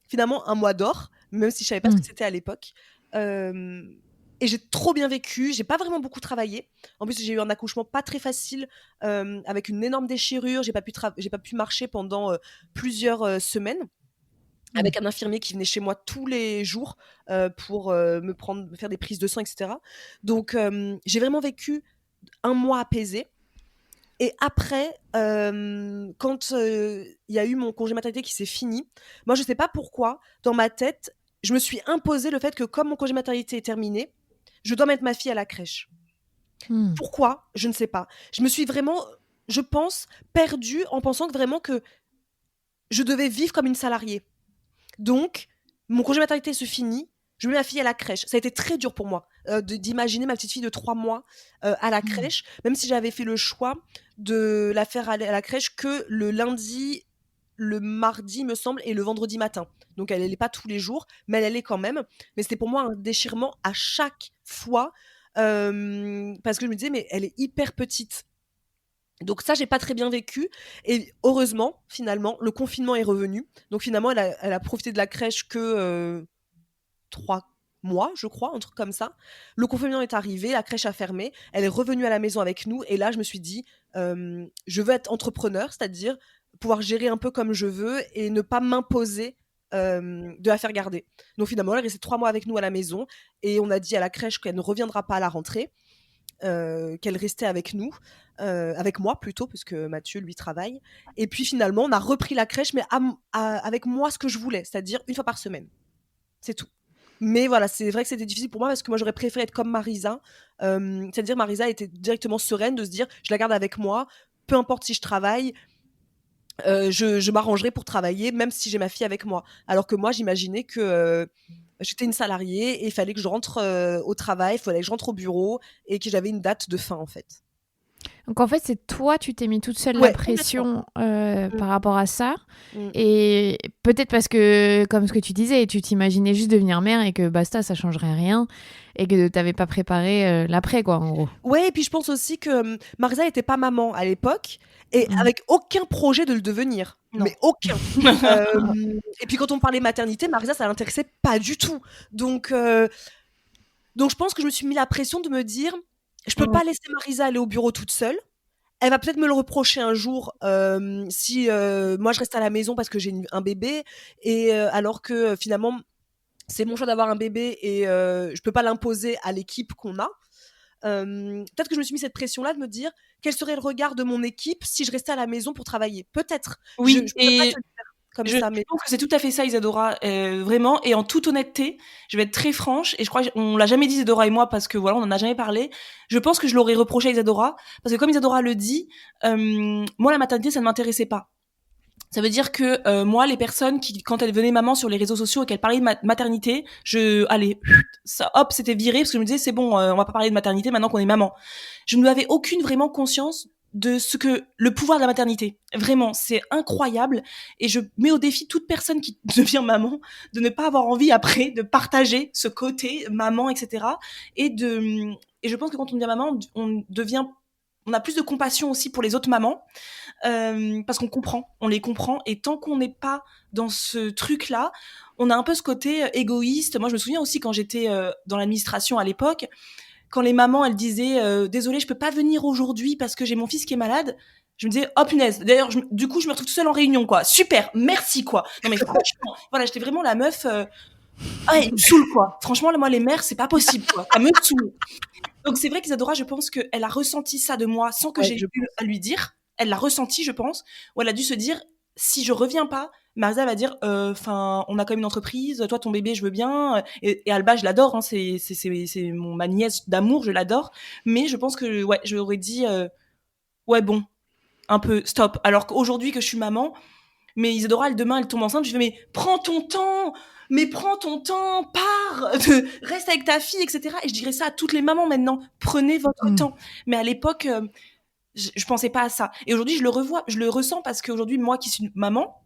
finalement, un mois d'or, même si je savais pas ce que c'était à l'époque. Et j'ai trop bien vécu. J'ai pas vraiment beaucoup travaillé. En plus, j'ai eu un accouchement pas très facile, avec une énorme déchirure. J'ai pas pu marcher pendant plusieurs semaines. Avec un infirmier qui venait chez moi tous les jours pour me faire des prises de sang, etc. Donc, j'ai vraiment vécu 1 mois apaisé. Et après, quand il y a eu mon congé maternité qui s'est fini, moi, je sais pas pourquoi, dans ma tête, je me suis imposé le fait que comme mon congé maternité est terminé, je dois mettre ma fille à la crèche. Pourquoi? Je ne sais pas. Je me suis vraiment, je pense, perdue en pensant vraiment que je devais vivre comme une salariée. Donc, mon congé maternité se finit, je mets ma fille à la crèche. Ça a été très dur pour moi d'imaginer ma petite fille de 3 mois à la crèche, même si j'avais fait le choix de la faire aller à la crèche que le lundi, le mardi, me semble, et le vendredi matin. Donc, elle n'allait pas tous les jours, mais elle allait quand même. Mais c'était pour moi un déchirement à chaque fois parce que je me disais, mais elle est hyper petite. Donc ça, j'ai pas très bien vécu. Et heureusement, finalement, le confinement est revenu. Donc finalement, elle a profité de la crèche que 3 mois, je crois, un truc comme ça. Le confinement est arrivé, la crèche a fermé. Elle est revenue à la maison avec nous. Et là, je me suis dit, je veux être entrepreneur, c'est-à-dire pouvoir gérer un peu comme je veux et ne pas m'imposer de la faire garder. Donc finalement, elle est restée 3 mois avec nous à la maison. Et on a dit à la crèche qu'elle ne reviendra pas à la rentrée. Qu'elle restait avec nous, avec moi plutôt, parce que Mathieu, lui, travaille. Et puis finalement, on a repris la crèche, mais avec moi ce que je voulais, c'est-à-dire 1 fois par semaine. C'est tout. Mais voilà, c'est vrai que c'était difficile pour moi parce que moi, j'aurais préféré être comme Marisa. C'est-à-dire, Marisa était directement sereine de se dire, je la garde avec moi, peu importe si je travaille, je m'arrangerai pour travailler, même si j'ai ma fille avec moi. Alors que moi, j'imaginais que j'étais une salariée et il fallait que je rentre au travail, il fallait que je rentre au bureau et que j'avais une date de fin, en fait. Donc en fait, c'est toi, tu t'es mis toute seule Ouais, la pression Mm. par rapport à ça. Mm. Et peut-être parce que, comme ce que tu disais, tu t'imaginais juste devenir mère et que basta, ça changerait rien. Et que t'avais pas préparé l'après, quoi, en gros. Ouais, et puis je pense aussi que Marisa n'était pas maman à l'époque et avec aucun projet de le devenir. Non. Mais aucun. Et puis quand on parlait maternité, Marisa, ça l'intéressait pas du tout. Donc je pense que je me suis mis la pression de me dire, je peux pas laisser Marisa aller au bureau toute seule. Elle va peut-être me le reprocher un jour si moi je reste à la maison parce que j'ai un bébé et alors que finalement c'est mon choix d'avoir un bébé et je peux pas l'imposer à l'équipe qu'on a. Peut-être que je me suis mis cette pression-là de me dire quel serait le regard de mon équipe si je restais à la maison pour travailler. Peut-être. Oui, je peux pas te le dire comme je ça, mais pense que c'est tout à fait ça, Isadora, vraiment. Et en toute honnêteté, je vais être très franche, et je crois qu'on l'a jamais dit, Isadora et moi, parce que voilà, on en a jamais parlé. Je pense que je l'aurais reproché à Isadora, parce que comme Isadora le dit, moi, la maternité, ça ne m'intéressait pas. Ça veut dire que moi, les personnes qui, quand elles venaient maman sur les réseaux sociaux et qu'elles parlaient de maternité, allez, ça, hop, c'était viré parce que je me disais c'est bon, on va pas parler de maternité maintenant qu'on est maman. Je n'avais aucune vraiment conscience de ce que le pouvoir de la maternité. Vraiment, c'est incroyable et je mets au défi toute personne qui devient maman de ne pas avoir envie après de partager ce côté maman, etc. Et je pense que quand on devient maman, on a plus de compassion aussi pour les autres mamans. Parce on les comprend, et tant qu'on n'est pas dans ce truc-là, on a un peu ce côté égoïste. Moi, je me souviens aussi quand j'étais dans l'administration à l'époque, quand les mamans, elles disaient désolée, je peux pas venir aujourd'hui parce que j'ai mon fils qui est malade. Je me disais, oh punaise. D'ailleurs, du coup, je me retrouve toute seule en réunion, quoi. Super, merci, quoi. Non, mais franchement, voilà, j'étais vraiment la meuf. Elle me saoule, quoi. Franchement, moi, les mères, c'est pas possible, quoi. Ça me saoule. Donc, c'est vrai qu'Isadora, je pense qu'elle a ressenti ça de moi sans que j'ai eu à lui dire. Elle l'a ressenti, je pense, où elle a dû se dire, si je reviens pas, Marisa va dire, on a quand même une entreprise, toi, ton bébé, je veux bien. Et Alba, je l'adore, hein, c'est ma nièce d'amour, je l'adore. Mais je pense que, ouais, je aurais dit, ouais, bon, un peu, stop. Alors qu'aujourd'hui que je suis maman, mais Isadora, demain, elle tombe enceinte, je fais, mais prends ton temps, pars, reste avec ta fille, etc. Et je dirais ça à toutes les mamans maintenant, prenez votre temps. Mais à l'époque, je pensais pas à ça. Et aujourd'hui, je le ressens parce qu'aujourd'hui, moi qui suis maman,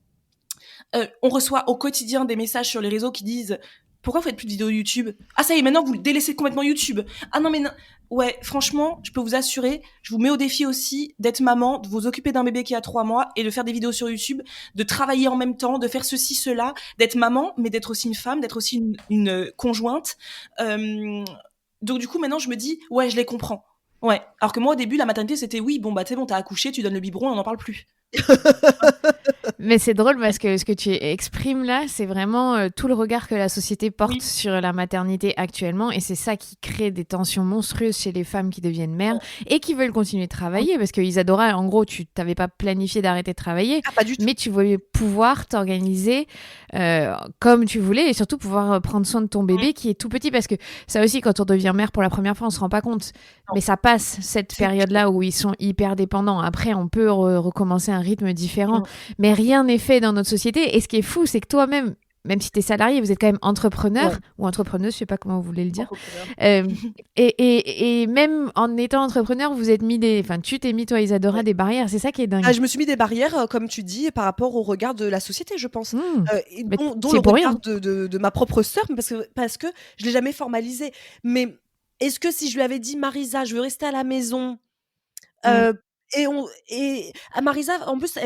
on reçoit au quotidien des messages sur les réseaux qui disent pourquoi vous faites plus de vidéos YouTube? Ah ça y est, maintenant vous délaissez complètement YouTube. Ah non mais non. Ouais, franchement, je peux vous assurer, je vous mets au défi aussi d'être maman, de vous occuper d'un bébé qui a 3 mois et de faire des vidéos sur YouTube, de travailler en même temps, de faire ceci, cela, d'être maman, mais d'être aussi une femme, d'être aussi une conjointe. Donc du coup, maintenant, je me dis, ouais, je les comprends. Ouais. Alors que moi, au début, la maternité, c'était oui, bon, bah, c'est bon, t'as accouché, tu donnes le biberon, on n'en parle plus. Mais c'est drôle parce que ce que tu exprimes là, c'est vraiment tout le regard que la société porte Oui. sur la maternité actuellement. Et c'est ça qui crée des tensions monstrueuses chez les femmes qui deviennent mères et qui veulent continuer de travailler. Parce que Isadora, en gros, tu t'avais pas planifié d'arrêter de travailler, Ah, pas du tout. mais tu voulais pouvoir t'organiser comme tu voulais et surtout pouvoir prendre soin de ton bébé qui est tout petit. Parce que ça aussi, quand on devient mère pour la première fois, on se rend pas compte. Non. Mais ça passe, cette période-là où ils sont hyper dépendants. Après, on peut recommencer un rythme différent. Mais rien n'est fait dans notre société. Et ce qui est fou, c'est que toi-même, même si tu es salarié, vous êtes quand même entrepreneur ou entrepreneuse, je sais pas comment vous voulez le dire. Et même en étant entrepreneur, vous êtes mis tu t'es mis, toi, Isadora, des barrières. C'est ça qui est dingue. Ah, je me suis mis des barrières, comme tu dis, par rapport au regard de la société, je pense. Et Mais dont c'est le pour regard rien. de ma propre sœur, parce que je l'ai jamais formalisé. Mais est-ce que si je lui avais dit, Marisa, je veux rester à la maison, et Marisa, en plus,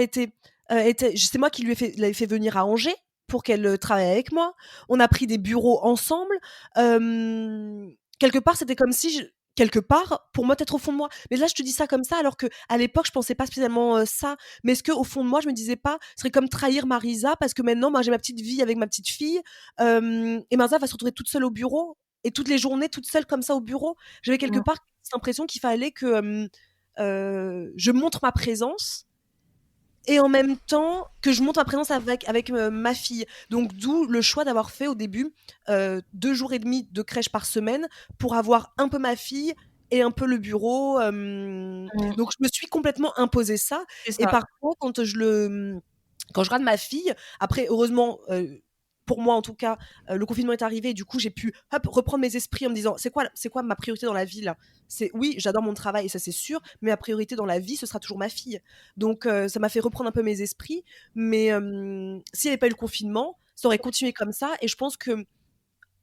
c'est moi qui l'avais fait venir à Angers pour qu'elle travaille avec moi. On a pris des bureaux ensemble. Quelque part, c'était comme si quelque part, pour moi, peut-être au fond de moi. Mais là, je te dis ça comme ça, alors que à l'époque, je pensais pas spécialement ça. Mais est-ce que au fond de moi, je me disais pas, ce serait comme trahir Marisa parce que maintenant, moi, j'ai ma petite vie avec ma petite fille, et Marisa va se retrouver toute seule au bureau et toutes les journées toute seule comme ça au bureau. J'avais quelque part cette impression qu'il fallait que je montre ma présence et en même temps que je montre ma présence avec ma fille. Donc d'où le choix d'avoir fait au début 2 jours et demi de crèche par semaine pour avoir un peu ma fille et un peu le bureau. Donc je me suis complètement imposé ça. C'est Et ça. parfois quand je regarde ma fille, après heureusement pour moi en tout cas, le confinement est arrivé et du coup j'ai pu reprendre mes esprits en me disant c'est quoi ma priorité dans la vie là. C'est oui, j'adore mon travail et ça c'est sûr, mais ma priorité dans la vie ce sera toujours ma fille. Donc ça m'a fait reprendre un peu mes esprits, mais s'il n'y avait pas eu le confinement, ça aurait continué comme ça et je pense que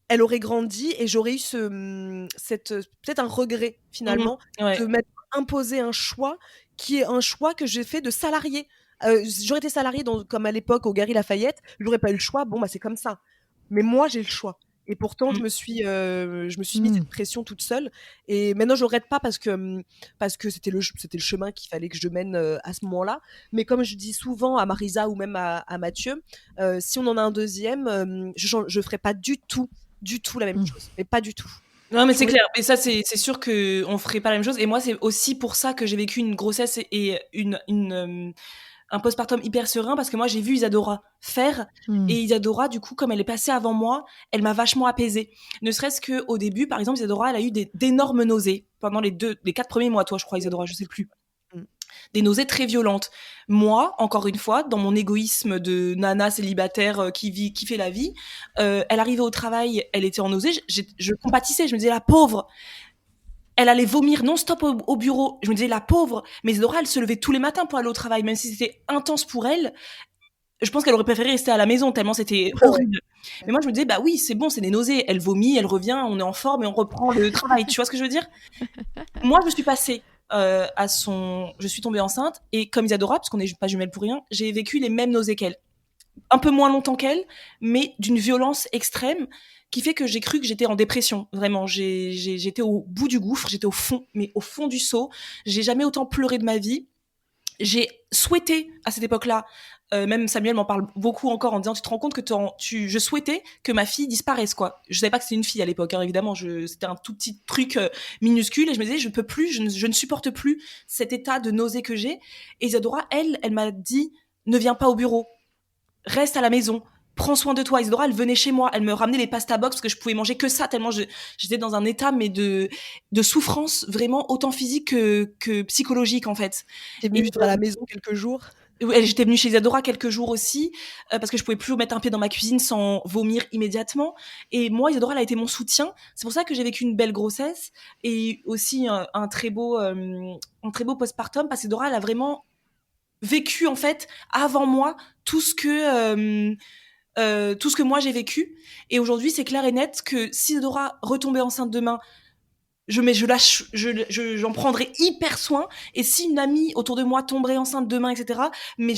elle aurait grandi et j'aurais eu peut-être un regret finalement de m'être imposé un choix qui est un choix que j'ai fait de salarié. J'aurais été salariée comme à l'époque au Gary Lafayette, j'aurais pas eu le choix, bon bah c'est comme ça. Mais moi j'ai le choix. Et pourtant je me suis mis cette pression toute seule et maintenant je regrette pas parce que c'était le chemin qu'il fallait que je mène à ce moment-là. Mais comme je dis souvent à Marisa ou même à Mathieu, si on en a un deuxième, je ferai pas du tout la même chose, mais pas du tout. Non, mais c'est clair. Et ça, c'est sûr qu'on ferait pas la même chose. Et moi, c'est aussi pour ça que j'ai vécu une grossesse et un postpartum hyper serein, parce que moi, j'ai vu Isadora faire. Et Isadora, du coup, comme elle est passée avant moi, elle m'a vachement apaisée. Ne serait-ce qu'au début, par exemple, Isadora, elle a eu d'énormes nausées pendant les 4 premiers mois, toi, je crois, Isadora, je sais plus. Des nausées très violentes. Moi, encore une fois, dans mon égoïsme de nana célibataire qui fait la vie, elle arrivait au travail, elle était en nausée, je compatissais, je me disais, la pauvre, elle allait vomir non-stop au bureau. Je me disais, la pauvre. Mais Isadora, elle se levait tous les matins pour aller au travail, même si c'était intense pour elle. Je pense qu'elle aurait préféré rester à la maison, tellement c'était horrible. Mais moi, je me disais, bah oui, c'est bon, c'est des nausées. Elle vomit, elle revient, on est en forme et on reprend le travail. Tu vois ce que je veux dire? Moi, je suis passée je suis tombée enceinte et comme Isadora, parce qu'on n'est pas jumelles pour rien, j'ai vécu les mêmes nausées qu'elle. Un peu moins longtemps qu'elle, mais d'une violence extrême qui fait que j'ai cru que j'étais en dépression. Vraiment, j'étais au bout du gouffre, j'étais au fond, mais au fond du seau. J'ai jamais autant pleuré de ma vie. J'ai souhaité, à cette époque-là, même Samuel m'en parle beaucoup encore en disant, tu te rends compte que je souhaitais que ma fille disparaisse, quoi. Je savais pas que c'était une fille à l'époque, hein, évidemment, c'était un tout petit truc minuscule, et je me disais, je peux plus, je ne supporte plus cet état de nausée que j'ai. Et Isadora, elle m'a dit, ne viens pas au bureau, reste à la maison, prends soin de toi. Isadora, elle venait chez moi, elle me ramenait les pasta box parce que je pouvais manger que ça, tellement j'étais dans un état mais de souffrance vraiment autant physique que psychologique en fait. T'es venue vivre à la maison quelques jours? J'étais venue chez Isadora quelques jours aussi parce que je pouvais plus mettre un pied dans ma cuisine sans vomir immédiatement. Et moi, Isadora, elle a été mon soutien. C'est pour ça que j'ai vécu une belle grossesse et aussi un très beau postpartum, parce qu'Isadora, elle a vraiment vécu en fait avant moi tout ce que moi j'ai vécu. Et aujourd'hui, c'est clair et net que si Isadora retombait enceinte demain, j'en prendrais hyper soin. Et si une amie autour de moi tomberait enceinte demain, etc., mais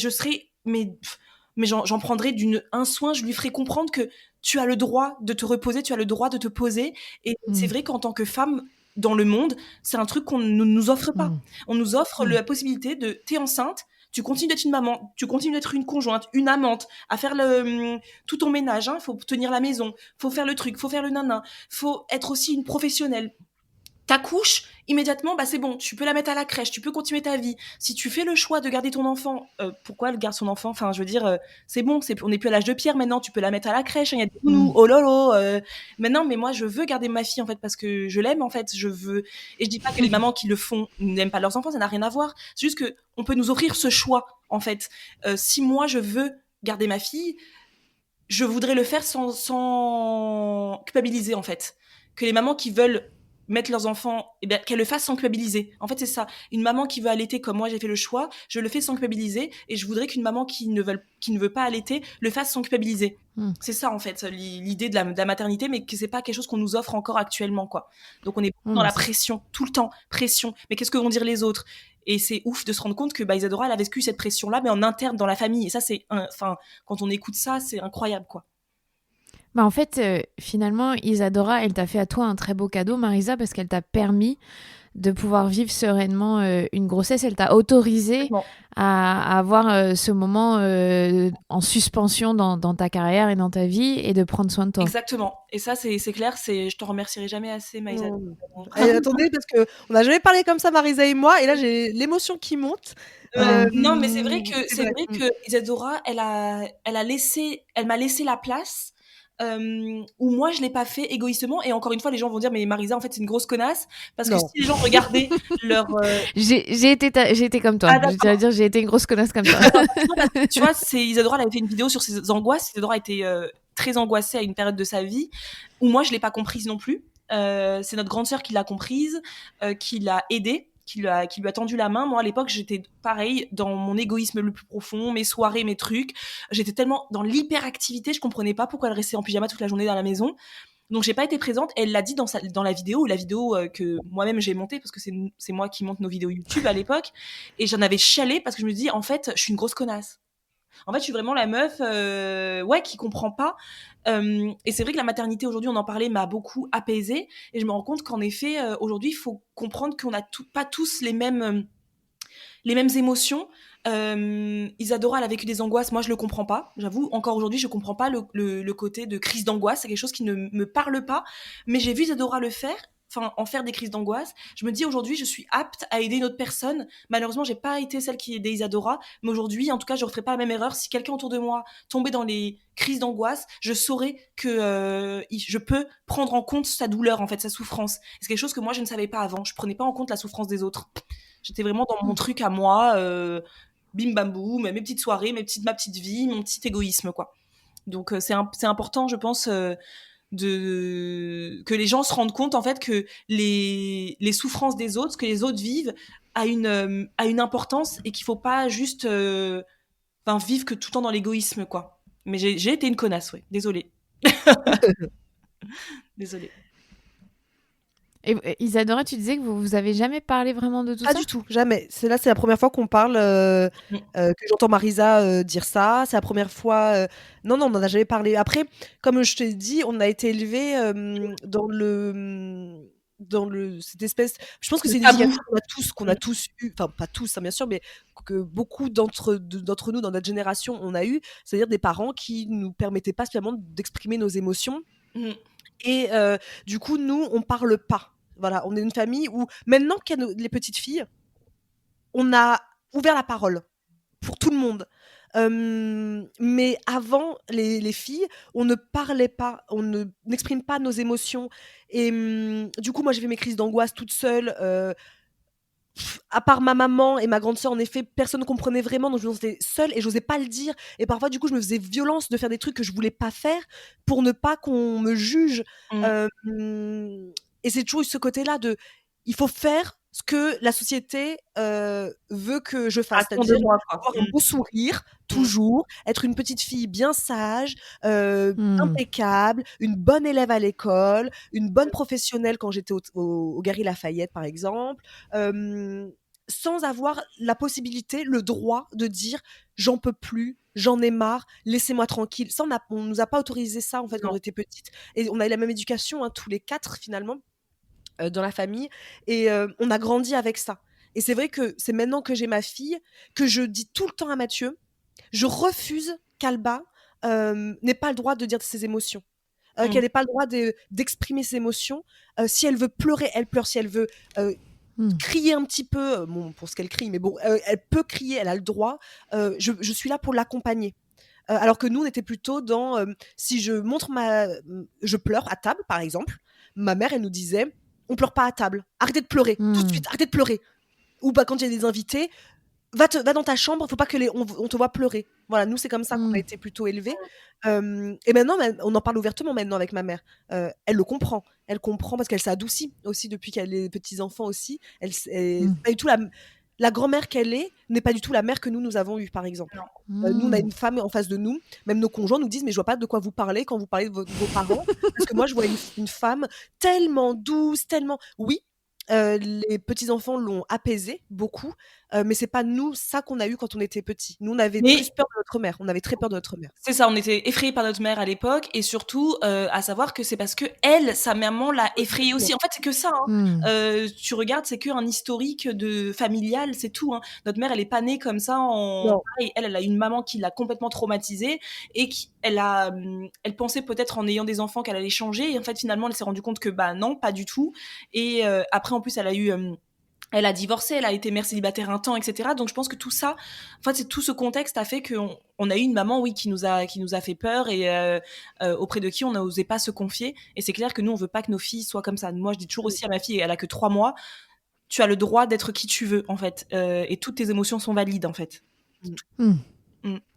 j'en prendrais un soin. Je lui ferais comprendre que tu as le droit de te reposer, tu as le droit de te poser. Et c'est vrai qu'en tant que femme dans le monde, c'est un truc qu'on ne nous offre pas. On nous offre la possibilité t'es enceinte, tu continues d'être une maman, tu continues d'être une conjointe, une amante, à faire tout ton ménage, hein, faut tenir la maison, faut faire le truc, faut faire le nanan, faut être aussi une professionnelle. T'accouches, immédiatement, bah c'est bon, tu peux la mettre à la crèche, tu peux continuer ta vie. Si tu fais le choix de garder ton enfant, pourquoi elle garde son enfant? Enfin, je veux dire, c'est bon, on n'est plus à l'âge de pierre maintenant, tu peux la mettre à la crèche, il y a des nounous, oh lolo. Maintenant, mais moi, je veux garder ma fille, en fait, parce que je l'aime, en fait, je veux. Et je dis pas que les mamans qui le font n'aiment pas leurs enfants, ça n'a rien à voir. C'est juste que on peut nous offrir ce choix, en fait. Si moi, je veux garder ma fille, je voudrais le faire sans culpabiliser, en fait. Que les mamans qui veulent mettre leurs enfants, eh bien, qu'elles le fassent sans culpabiliser. En fait, c'est ça. Une maman qui veut allaiter comme moi, j'ai fait le choix, je le fais sans culpabiliser, et je voudrais qu'une maman qui ne veut pas allaiter le fasse sans culpabiliser. C'est ça, en fait, l'idée de la maternité, mais que c'est pas quelque chose qu'on nous offre encore actuellement, quoi. Donc, on est dans la pression, tout le temps, pression. Mais qu'est-ce que vont dire les autres? Et c'est ouf de se rendre compte que Isadora, elle a vécu cette pression-là, mais en interne, dans la famille. Et ça, quand on écoute ça, c'est incroyable, quoi. Bah en fait, finalement, Isadora, elle t'a fait à toi un très beau cadeau, Marisa, parce qu'elle t'a permis de pouvoir vivre sereinement une grossesse. Elle t'a autorisé à avoir ce moment en suspension dans ta carrière et dans ta vie et de prendre soin de toi. Exactement. Et ça, c'est clair. Je te remercierai jamais assez, Maïsa. Attendez, parce qu'on n'a jamais parlé comme ça, Marisa et moi, et là, j'ai l'émotion qui monte. Non, mais c'est vrai que Isadora, elle m'a laissé la place. Où moi je l'ai pas fait égoïstement, et encore une fois les gens vont dire mais Marisa en fait c'est une grosse connasse, parce que si les gens regardaient leur j'ai été comme toi, je vais dire j'ai été une grosse connasse comme ça. Tu vois, Isadora, elle avait fait une vidéo sur ses angoisses. Isadora était très angoissée à une période de sa vie où moi je l'ai pas comprise non plus. C'est notre grande sœur qui l'a comprise, qui l'a aidée, qui lui a tendu la main. Moi, à l'époque, j'étais pareil, dans mon égoïsme le plus profond, mes soirées, mes trucs. J'étais tellement dans l'hyperactivité, je comprenais pas pourquoi elle restait en pyjama toute la journée dans la maison. Donc, j'ai pas été présente. Elle l'a dit dans la vidéo que moi-même j'ai montée, parce que c'est moi qui monte nos vidéos YouTube à l'époque. Et j'en avais chialé parce que je me dis, en fait, je suis une grosse connasse. En fait, je suis vraiment la meuf qui comprend pas. Et c'est vrai que la maternité, aujourd'hui, on en parlait, m'a beaucoup apaisée. Et je me rends compte qu'en effet, aujourd'hui, il faut comprendre qu'on n'a pas tous les mêmes émotions. Isadora, elle a vécu des angoisses. Moi, je le comprends pas. J'avoue, encore aujourd'hui, je comprends pas le côté de crise d'angoisse. C'est quelque chose qui ne me parle pas. Mais j'ai vu Isadora le faire. En faire des crises d'angoisse. Je me dis aujourd'hui, je suis apte à aider une autre personne. Malheureusement, j'ai pas été celle qui aidait Isadora, mais aujourd'hui, en tout cas, je referai pas la même erreur. Si quelqu'un autour de moi tombait dans les crises d'angoisse, je saurais que je peux prendre en compte sa douleur, en fait, sa souffrance. C'est quelque chose que moi, je ne savais pas avant. Je prenais pas en compte la souffrance des autres. J'étais vraiment dans mon truc à moi, bim bam boum, mes petites soirées, ma petite vie, mon petit égoïsme, quoi. Donc c'est important, je pense, que les gens se rendent compte en fait que les souffrances des autres, ce que les autres vivent, a une importance, et qu'il faut pas juste vivre que tout le temps dans l'égoïsme, quoi. Mais j'ai été une connasse, ouais. Désolée. Désolée. Et Isadora, tu disais que vous avez jamais parlé vraiment de tout ça? Pas du tout, jamais. C'est la première fois qu'on parle, que j'entends Marisa dire ça. C'est la première fois. Non, on n'en a jamais parlé. Après, comme je t'ai dit, on a été élevés dans cette espèce. Je pense que c'est une éducation qu'on a tous eu. Enfin, pas tous, hein, bien sûr, mais que beaucoup d'entre nous dans notre génération on a eu. C'est-à-dire des parents qui nous permettaient pas spécialement d'exprimer nos émotions. Et du coup, nous, on parle pas. Voilà, on est une famille où, maintenant qu'il y a les petites filles, on a ouvert la parole pour tout le monde. Mais avant, les filles, on ne parlait pas, on n'exprime pas nos émotions. Et du coup, moi, j'ai fait mes crises d'angoisse toute seule. À part ma maman et ma grande sœur, en effet, personne ne comprenait vraiment, donc je me sentais seule et j'osais pas le dire. Et parfois, du coup, je me faisais violence de faire des trucs que je voulais pas faire pour ne pas qu'on me juge. Et c'est toujours eu ce côté-là de il faut faire ce que la société veut que je fasse. C'est-à-dire avoir un beau sourire, toujours, être une petite fille bien sage, impeccable, une bonne élève à l'école, une bonne professionnelle quand j'étais au Gary Lafayette, par exemple, sans avoir la possibilité, le droit de dire « j'en peux plus, j'en ai marre, laissez-moi tranquille ». Ça, on nous a pas autorisé ça, en fait, quand on était petite. Et on a eu la même éducation, hein, tous les 4, finalement, dans la famille, et on a grandi avec ça. Et c'est vrai que c'est maintenant que j'ai ma fille que je dis tout le temps à Mathieu, je refuse qu'Alba n'ait pas le droit de dire ses émotions. Qu'elle n'ait pas le droit d'exprimer ses émotions. Si elle veut pleurer, elle pleure. Si elle veut crier un petit peu, bon, pour ce qu'elle crie, mais bon, elle peut crier, elle a le droit. Je suis là pour l'accompagner. Alors que nous, on était plutôt dans si je je pleure à table, par exemple, ma mère, elle nous disait, on pleure pas à table. Arrêtez de pleurer, tout de suite, arrêtez de pleurer. Ou bah, quand il y a des invités, va dans ta chambre, faut pas que on te voit pleurer. Voilà, nous, c'est comme ça qu'on a été plutôt élevés. Et maintenant, on en parle ouvertement maintenant avec ma mère. Elle le comprend. Elle comprend parce qu'elle s'adoucit aussi depuis qu'elle a les petits-enfants aussi. Elle pas du tout la grand-mère qu'elle est n'est pas du tout la mère que nous avons eue, par exemple. Nous, on a une femme en face de nous. Même nos conjoints nous disent, mais je vois pas de quoi vous parlez quand vous parlez de vos parents. Parce que moi, je vois une femme tellement douce, tellement... Oui, les petits-enfants l'ont apaisé beaucoup, mais c'est pas nous ça qu'on a eu quand on était petits. Nous, on avait plus peur de notre mère. On avait très peur de notre mère. C'est ça, on était effrayés par notre mère à l'époque, et surtout, à savoir que c'est parce que elle, sa maman l'a effrayée aussi. En fait, c'est que ça, hein. Tu regardes, c'est qu'un historique familial, c'est tout, hein. Notre mère, elle est pas née comme ça pareil, elle a une maman qui l'a complètement traumatisée, et elle pensait peut-être en ayant des enfants qu'elle allait changer, et en fait, finalement, elle s'est rendue compte que, bah non, pas du tout. Et après, en plus, elle a divorcé, elle a été mère célibataire un temps, etc. Donc je pense que tout ça, en fait, c'est tout ce contexte a fait qu'on a eu une maman, oui, qui nous a fait peur, et auprès de qui on n'a osé pas se confier. Et c'est clair que nous, on veut pas que nos filles soient comme ça. Moi, je dis toujours aussi à ma fille, elle a que 3 mois, tu as le droit d'être qui tu veux, en fait, et toutes tes émotions sont valides, en fait.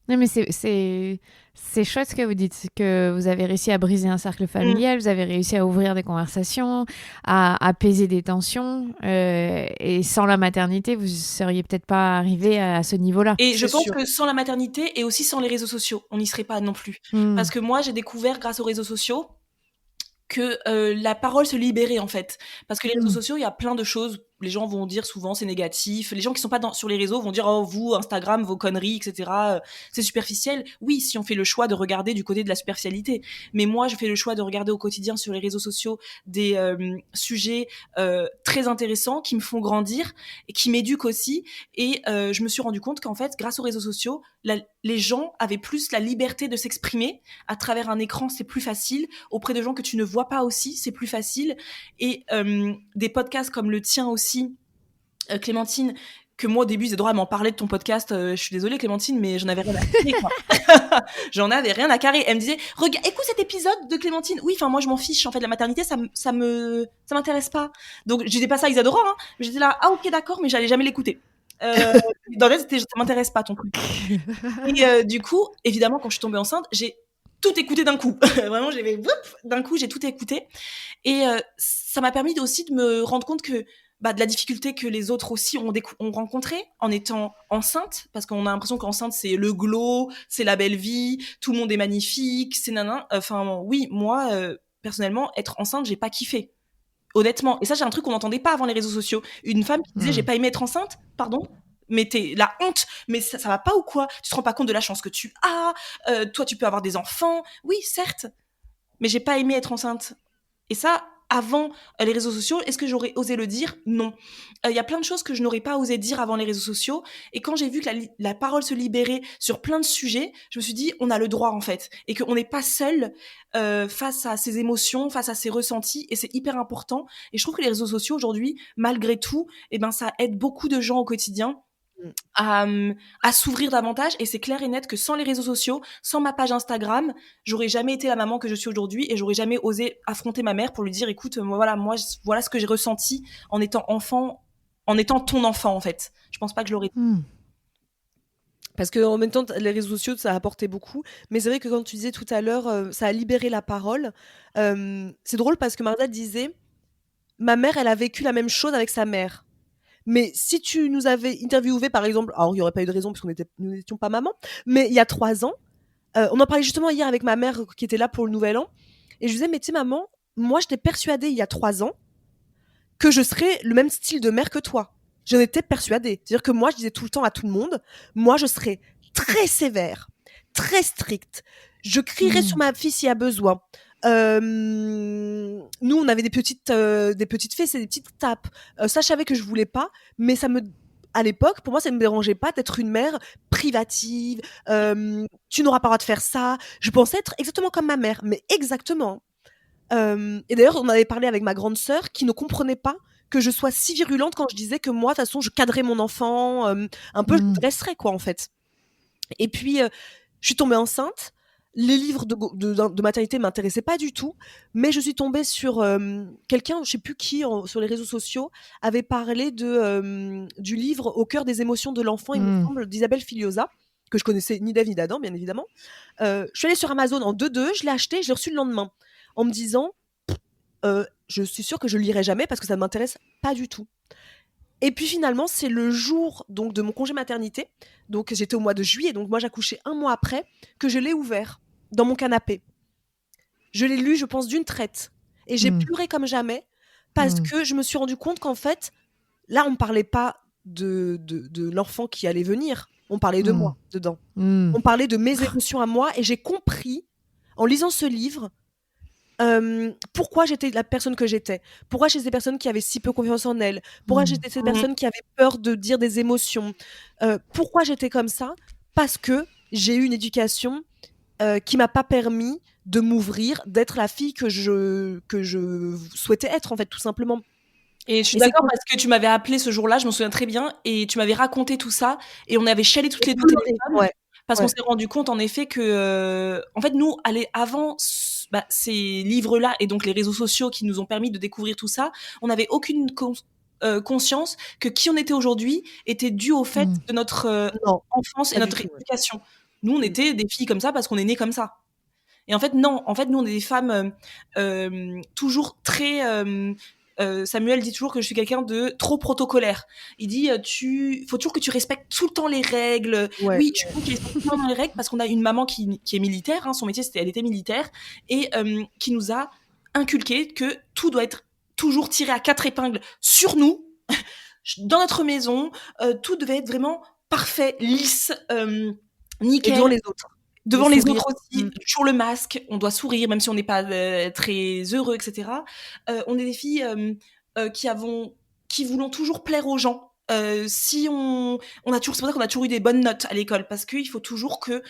Non, mais c'est chouette ce que vous dites, que vous avez réussi à briser un cercle familial, vous avez réussi à ouvrir des conversations, à apaiser des tensions, et sans la maternité, vous seriez peut-être pas arrivé à ce niveau-là. Et je pense que sans la maternité et aussi sans les réseaux sociaux, on n'y serait pas non plus. Parce que moi, j'ai découvert grâce aux réseaux sociaux que la parole se libérait, en fait. Parce que les réseaux sociaux, il y a plein de choses. Les gens vont dire souvent c'est négatif. Les gens qui sont pas sur les réseaux vont dire oh vous Instagram vos conneries, etc. C'est superficiel. Oui, si on fait le choix de regarder du côté de la superficialité. Mais moi je fais le choix de regarder au quotidien sur les réseaux sociaux des sujets très intéressants qui me font grandir et qui m'éduquent aussi. Et je me suis rendu compte qu'en fait grâce aux réseaux sociaux les gens avaient plus la liberté de s'exprimer à travers un écran. C'est plus facile auprès de gens que tu ne vois pas aussi. C'est plus facile. Et des podcasts comme le tien aussi, Clémentine, que moi au début Isadora m'en parlait de ton podcast, je suis désolée Clémentine, mais j'en avais rien à carrer, quoi. J'en avais rien à carrer. Elle me disait regarde, écoute cet épisode de Clémentine. Oui, enfin moi je m'en fiche, en fait la maternité ça m'intéresse pas. Donc je disais pas ça à Isadora, hein. J'étais là ah ok d'accord, mais j'allais jamais l'écouter. Dans le reste ça m'intéresse pas ton truc. Et du coup évidemment quand je suis tombée enceinte j'ai tout écouté d'un coup. Vraiment d'un coup j'ai tout écouté, et ça m'a permis aussi de me rendre compte que de la difficulté que les autres aussi ont rencontré en étant enceinte, parce qu'on a l'impression qu'enceinte c'est le glow, c'est la belle vie, tout le monde est magnifique, c'est nanan. Enfin oui, moi personnellement être enceinte j'ai pas kiffé, honnêtement. Et ça c'est un truc qu'on n'entendait pas avant les réseaux sociaux. Une femme qui disait j'ai pas aimé être enceinte, pardon, mais t'es la honte, mais ça va pas ou quoi? Tu te rends pas compte de la chance que tu as, toi tu peux avoir des enfants, oui certes, mais j'ai pas aimé être enceinte. Et ça, avant les réseaux sociaux, est-ce que j'aurais osé le dire? Non. Il y a plein de choses que je n'aurais pas osé dire avant les réseaux sociaux, et quand j'ai vu que la parole se libérait sur plein de sujets, je me suis dit, on a le droit en fait, et qu'on n'est pas seul face à ses émotions, face à ses ressentis, et c'est hyper important. Et je trouve que les réseaux sociaux aujourd'hui, malgré tout, ça aide beaucoup de gens au quotidien à s'ouvrir davantage. Et c'est clair et net que sans les réseaux sociaux, sans ma page Instagram, j'aurais jamais été la maman que je suis aujourd'hui, et j'aurais jamais osé affronter ma mère pour lui dire écoute, voilà ce que j'ai ressenti en étant enfant, en étant ton enfant en fait. Je pense pas que je l'aurais. Parce que en même temps, les réseaux sociaux, ça a apporté beaucoup. Mais c'est vrai que quand tu disais tout à l'heure, ça a libéré la parole. C'est drôle parce que Martha disait, ma mère, elle a vécu la même chose avec sa mère. Mais si tu nous avais interviewé, par exemple, alors il n'y aurait pas eu de raison parce nous n'étions pas maman, mais il y a 3 ans, on en parlait justement hier avec ma mère qui était là pour le Nouvel An, et je disais, mais tu sais maman, moi j'étais persuadée il y a 3 ans que je serais le même style de mère que toi. J'en étais persuadée. C'est-à-dire que moi je disais tout le temps à tout le monde, moi je serais très sévère, très stricte, je crierais sur ma fille s'il y a besoin. Nous, on avait des petites fées, c'est des petites tapes. Ça, je savais que je voulais pas, mais à l'époque, pour moi, ça ne me dérangeait pas d'être une mère privative. Tu n'auras pas le droit de faire ça. Je pensais être exactement comme ma mère, mais exactement. Et d'ailleurs, on avait parlé avec ma grande sœur qui ne comprenait pas que je sois si virulente quand je disais que moi, de toute façon, je cadrais mon enfant, un peu, je le dresserais, quoi, en fait. Et puis, je suis tombée enceinte. Les livres de maternité m'intéressaient pas du tout, mais je suis tombée sur quelqu'un, je sais plus qui, sur les réseaux sociaux, avait parlé du livre Au cœur des émotions de l'enfant, il me semble, d'Isabelle Filiosa, que je connaissais ni d'Ève ni d'Adam, bien évidemment. Je suis allée sur Amazon en 2-2, je l'ai acheté, je l'ai reçu le lendemain, en me disant, je suis sûre que je le lirai jamais parce que ça ne m'intéresse pas du tout. Et puis finalement, c'est le jour donc de mon congé maternité, donc j'étais au mois de juillet, donc moi j'accouchais 1 mois après, que je l'ai ouvert dans mon canapé. Je l'ai lu, je pense, d'une traite. Et j'ai pleuré comme jamais parce que je me suis rendu compte qu'en fait, là, on ne parlait pas de l'enfant qui allait venir. On parlait de moi dedans. On parlait de mes émotions à moi et j'ai compris, en lisant ce livre, pourquoi j'étais la personne que j'étais. Pourquoi j'étais ces personnes qui avaient si peu confiance en elles. Pourquoi j'étais ces personnes qui avaient peur de dire des émotions. Pourquoi j'étais comme ça ? Parce que j'ai eu une éducation qui m'a pas permis de m'ouvrir, d'être la fille que je souhaitais être, en fait, tout simplement. Et je suis d'accord parce que tu m'avais appelé ce jour-là, je m'en souviens très bien, et tu m'avais raconté tout ça, et on avait chialé toutes les deux au téléphone, parce qu'on s'est rendu compte en effet que, en fait, nous, avant ces livres-là et donc les réseaux sociaux qui nous ont permis de découvrir tout ça, on n'avait aucune conscience que qui on était aujourd'hui était dû au fait de notre enfance et notre éducation. Nous, on était des filles comme ça parce qu'on est nés comme ça. Et en fait, non. En fait, nous, on est des femmes toujours très... Samuel dit toujours que je suis quelqu'un de trop protocolaire. Il dit, faut toujours que tu respectes tout le temps les règles. Oui, je trouve qu'il respecte tout le temps les règles parce qu'on a une maman qui est militaire. Hein, son métier, elle était militaire. Et qui nous a inculqué que tout doit être toujours tiré à 4 épingles sur nous, dans notre maison. Tout devait être vraiment parfait, lisse, nickel. Et devant les autres. Devant les autres aussi, toujours le masque, on doit sourire, même si on n'est pas très heureux, etc. On est des filles qui voulons toujours plaire aux gens. C'est pour ça qu'on a toujours eu des bonnes notes à l'école, parce qu'il faut toujours que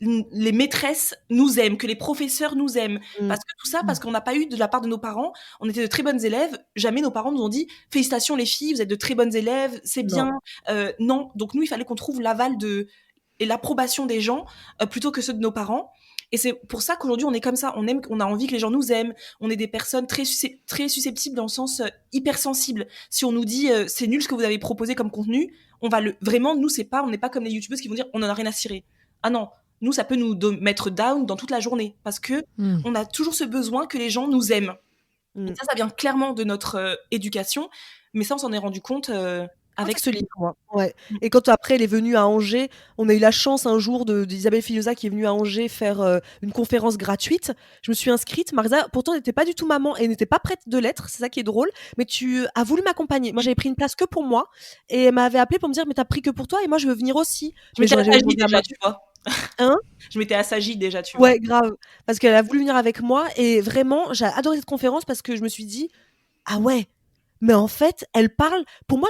les maîtresses nous aiment, que les professeurs nous aiment. Parce que tout ça, parce qu'on n'a pas eu de la part de nos parents, on était de très bonnes élèves, jamais nos parents nous ont dit « Félicitations les filles, vous êtes de très bonnes élèves, c'est bien ». Non, donc nous, il fallait qu'on trouve l'aval et l'approbation des gens plutôt que ceux de nos parents. Et c'est pour ça qu'aujourd'hui, on est comme ça. On a envie que les gens nous aiment. On est des personnes très susceptibles dans le sens hypersensible. Si on nous dit c'est nul ce que vous avez proposé comme contenu, on va vraiment, nous, on n'est pas comme les youtubeuses qui vont dire on en a rien à cirer. Ah non, nous, ça peut nous mettre down dans toute la journée parce que on a toujours ce besoin que les gens nous aiment. Et ça vient clairement de notre éducation. Mais ça, on s'en est rendu compte avec ce livre. Ouais. Et quand après elle est venue à Angers, on a eu la chance un jour d'Isabelle Filiosa qui est venue à Angers faire une conférence gratuite. Je me suis inscrite. Marisa, pourtant, n'était pas du tout maman et n'était pas prête de l'être. C'est ça qui est drôle. Mais tu as voulu m'accompagner. Moi, j'avais pris une place que pour moi et elle m'avait appelée pour me dire mais t'as pris que pour toi et moi je veux venir aussi. Je m'étais assagie déjà, tu vois. Hein? Je m'étais assagie déjà, tu vois. Ouais, grave. Parce qu'elle a voulu venir avec moi et vraiment, j'ai adoré cette conférence parce que je me suis dit ah ouais, mais en fait, elle parle. Pour moi,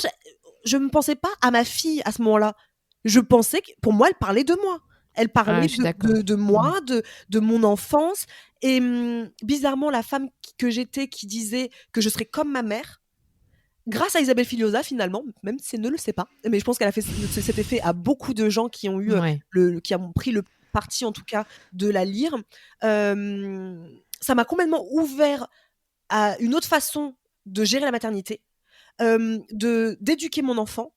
je ne pensais pas à ma fille à ce moment-là. Je pensais que, pour moi, elle parlait de moi. Elle parlait de moi, de mon enfance. Et bizarrement, la femme que j'étais qui disait que je serais comme ma mère, grâce à Isabelle Filiosa, finalement, même si elle ne le sait pas, mais je pense qu'elle a fait cet effet à beaucoup de gens qui ont qui ont pris le parti, en tout cas, de la lire. Ça m'a complètement ouvert à une autre façon de gérer la maternité. D'éduquer mon enfant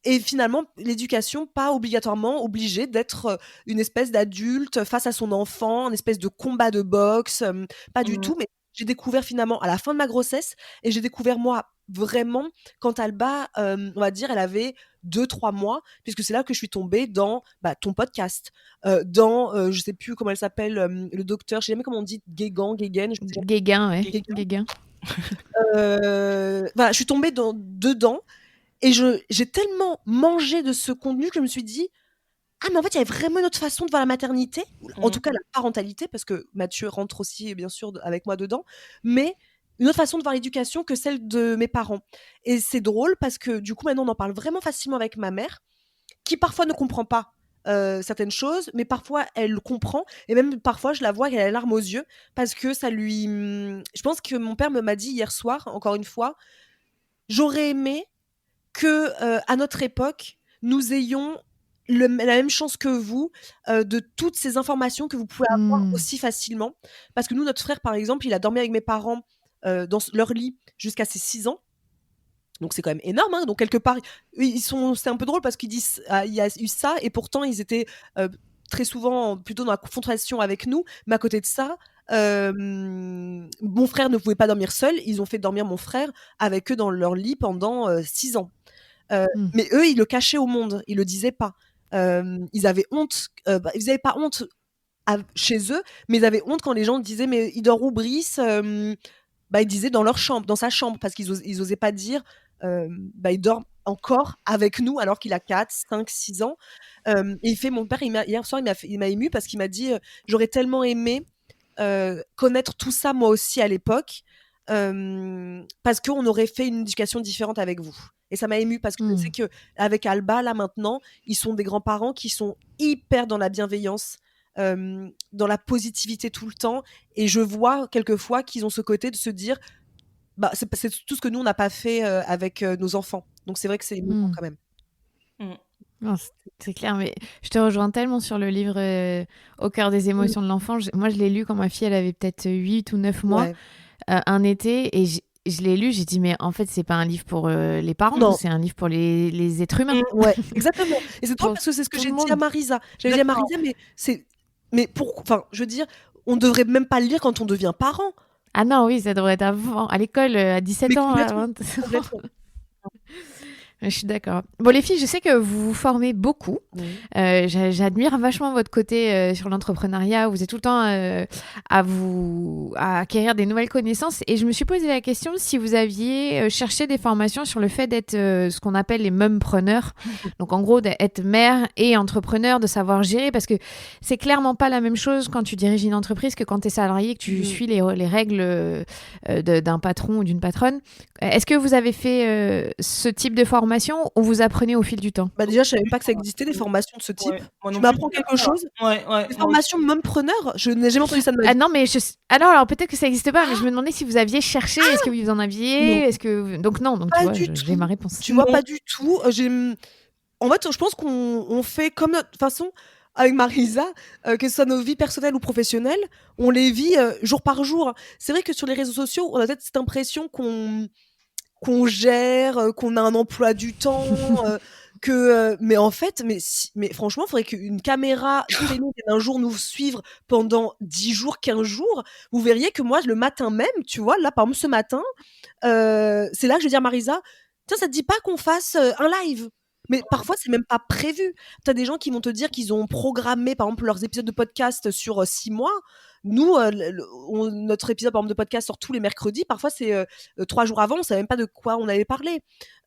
et finalement l'éducation pas obligatoirement obligée d'être une espèce d'adulte face à son enfant, une espèce de combat de boxe, pas du tout, mais j'ai découvert finalement à la fin de ma grossesse et j'ai découvert moi vraiment quand Alba on va dire elle avait 2-3 mois puisque c'est là que je suis tombée dans ton podcast dans je sais plus comment elle s'appelle le docteur, je sais jamais comment on dit Guégan Guégan. Voilà, je suis tombée dedans et j'ai tellement mangé de ce contenu que je me suis dit ah, mais en fait, il y avait vraiment une autre façon de voir la maternité, ou en tout cas la parentalité, parce que Mathieu rentre aussi, bien sûr, avec moi dedans, mais une autre façon de voir l'éducation que celle de mes parents. Et c'est drôle parce que du coup, maintenant, on en parle vraiment facilement avec ma mère, qui parfois ne comprend pas certaines choses, mais parfois elle comprend, et même parfois je la vois qu'elle a les larmes aux yeux, parce que ça lui... Je pense que mon père m'a dit hier soir, encore une fois, j'aurais aimé que, à notre époque, nous ayons la même chance que vous, de toutes ces informations que vous pouvez avoir aussi facilement. Parce que nous, notre frère, par exemple, il a dormi avec mes parents, dans leur lit jusqu'à ses 6 ans. Donc c'est quand même énorme, hein. Donc quelque part, c'est un peu drôle parce qu'ils disent, il y a eu ça, et pourtant ils étaient très souvent plutôt dans la confrontation avec nous. Mais à côté de ça, mon frère ne pouvait pas dormir seul. Ils ont fait dormir mon frère avec eux dans leur lit pendant 6 ans. Mais eux, ils le cachaient au monde, ils le disaient pas. Ils avaient honte. Ils n'avaient pas honte chez eux, mais ils avaient honte quand les gens disaient mais il dort où Brice? Ils disaient dans leur chambre, dans sa chambre, parce qu'ils osaient pas dire il dort encore avec nous alors qu'il a 4, 5, 6 ans. Et mon père, hier soir, il m'a ému parce qu'il m'a dit j'aurais tellement aimé connaître tout ça moi aussi à l'époque, parce qu'on aurait fait une éducation différente avec vous. Et ça m'a ému parce que je sais qu'avec Alba, là maintenant, ils sont des grands-parents qui sont hyper dans la bienveillance, dans la positivité tout le temps. Et je vois quelquefois qu'ils ont ce côté de se dire c'est tout ce que nous, on n'a pas fait avec nos enfants. Donc c'est vrai que c'est émouvant quand même. Non, c'est clair, mais je te rejoins tellement sur le livre Au cœur des émotions de l'enfant. Moi, je l'ai lu quand ma fille, elle avait peut-être 8 ou 9 mois, un été, et je l'ai lu, j'ai dit, mais en fait, c'est pas un livre pour les parents, c'est un livre pour les êtres humains. Ouais, exactement. Et c'est drôle parce que c'est ce que j'ai dit à Marisa. J'avais dit à Marisa, mais enfin, je veux dire, on devrait même pas le lire quand on devient parent. Ah non, oui, ça devrait être à l'école à 17 ans. Complètement. Je suis d'accord. Bon, les filles, je sais que vous vous formez beaucoup. J'admire vachement votre côté sur l'entrepreneuriat. Vous êtes tout le temps à acquérir des nouvelles connaissances. Et je me suis posé la question si vous aviez cherché des formations sur le fait d'être ce qu'on appelle les mumpreneurs. Donc, en gros, d'être mère et entrepreneur, de savoir gérer. Parce que c'est clairement pas la même chose quand tu diriges une entreprise que quand tu es salarié, que tu suis les règles d'un patron ou d'une patronne. Est-ce que vous avez fait ce type de formation ou vous apprenez au fil du temps? Déjà, je savais pas que ça existait des formations de ce type. Tu m'apprends quelque chose? Des formations mumpreneur? Je n'ai jamais entendu ça de ma vie. Non, mais alors peut-être que ça n'existe pas, mais je me demandais si vous aviez cherché. Est-ce que vous en aviez? Donc non, donc tu vois, j'ai ma réponse. Tu vois, pas du tout. En fait, je pense qu'on fait comme notre façon avec Marisa, que ce soit nos vies personnelles ou professionnelles, on les vit jour par jour. C'est vrai que sur les réseaux sociaux, on a peut-être cette impression qu'on gère, qu'on a un emploi du temps, mais en fait, mais franchement, il faudrait qu'une caméra télé vienne un jour nous suivre pendant 10 jours, 15 jours. Vous verriez que moi, le matin même, tu vois, là, par exemple, ce matin, c'est là que je vais dire à Marisa, tiens, ça te dit pas qu'on fasse un live? Mais parfois, c'est même pas prévu. Tu as des gens qui vont te dire qu'ils ont programmé, par exemple, leurs épisodes de podcast sur 6 mois. Nous, notre épisode, par exemple, de podcast sort tous les mercredis. Parfois, c'est 3 jours avant, on savait même pas de quoi on allait parler.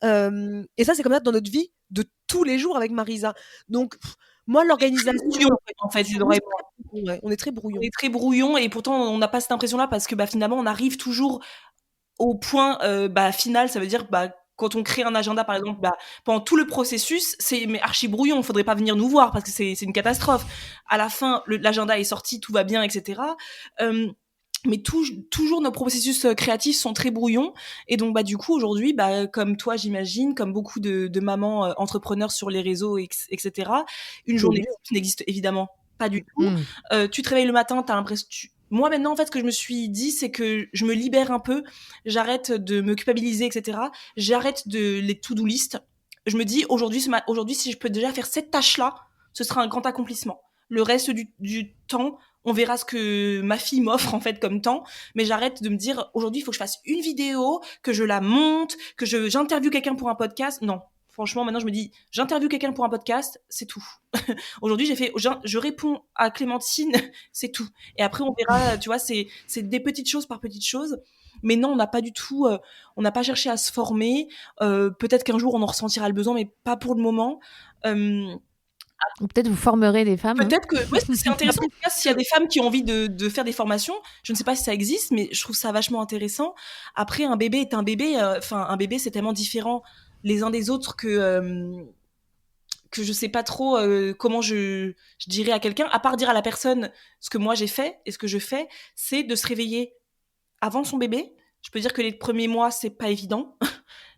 Et ça, c'est comme ça dans notre vie de tous les jours avec Marisa. Donc, moi, l'organisation... En fait, on est très brouillon. On est très brouillon, et pourtant, on n'a pas cette impression-là parce que finalement, on arrive toujours au point final. Ça veut dire quand on crée un agenda, par exemple, pendant tout le processus, c'est archi brouillon. Faudrait pas venir nous voir parce que c'est une catastrophe. À la fin, l'agenda est sorti, tout va bien, etc. Mais toujours nos processus créatifs sont très brouillons. Et donc, du coup, aujourd'hui, comme toi, j'imagine, comme beaucoup de mamans entrepreneurs sur les réseaux, etc., une journée qui n'existe évidemment pas du tout. Tu te réveilles le matin, t'as l'impression... Moi, maintenant, en fait, ce que je me suis dit, c'est que je me libère un peu. J'arrête de me culpabiliser, etc. J'arrête les to-do list. Je me dis, aujourd'hui, si je peux déjà faire cette tâche-là, ce sera un grand accomplissement. Le reste du temps, on verra ce que ma fille m'offre, en fait, comme temps. Mais j'arrête de me dire, aujourd'hui, il faut que je fasse une vidéo, que je la monte, que j'interviewe quelqu'un pour un podcast. Non. Franchement, maintenant, je me dis, j'interviewe quelqu'un pour un podcast, c'est tout. Aujourd'hui, je réponds à Clémentine, c'est tout. Et après, on verra, tu vois, c'est des petites choses par petites choses. Mais non, on n'a pas du tout, on n'a pas cherché à se former. Peut-être qu'un jour, on en ressentira le besoin, mais pas pour le moment. Ou peut-être vous formerez des femmes. Peut-être que c'est intéressant. En tout cas, s'il y a des femmes qui ont envie de faire des formations, je ne sais pas si ça existe, mais je trouve ça vachement intéressant. Après, un bébé est un bébé. Enfin, un bébé, c'est tellement différent les uns des autres que je sais pas trop comment je dirais à quelqu'un, à part dire à la personne ce que moi j'ai fait et ce que je fais, c'est de se réveiller avant son bébé. Je peux dire que les premiers mois, c'est pas évident.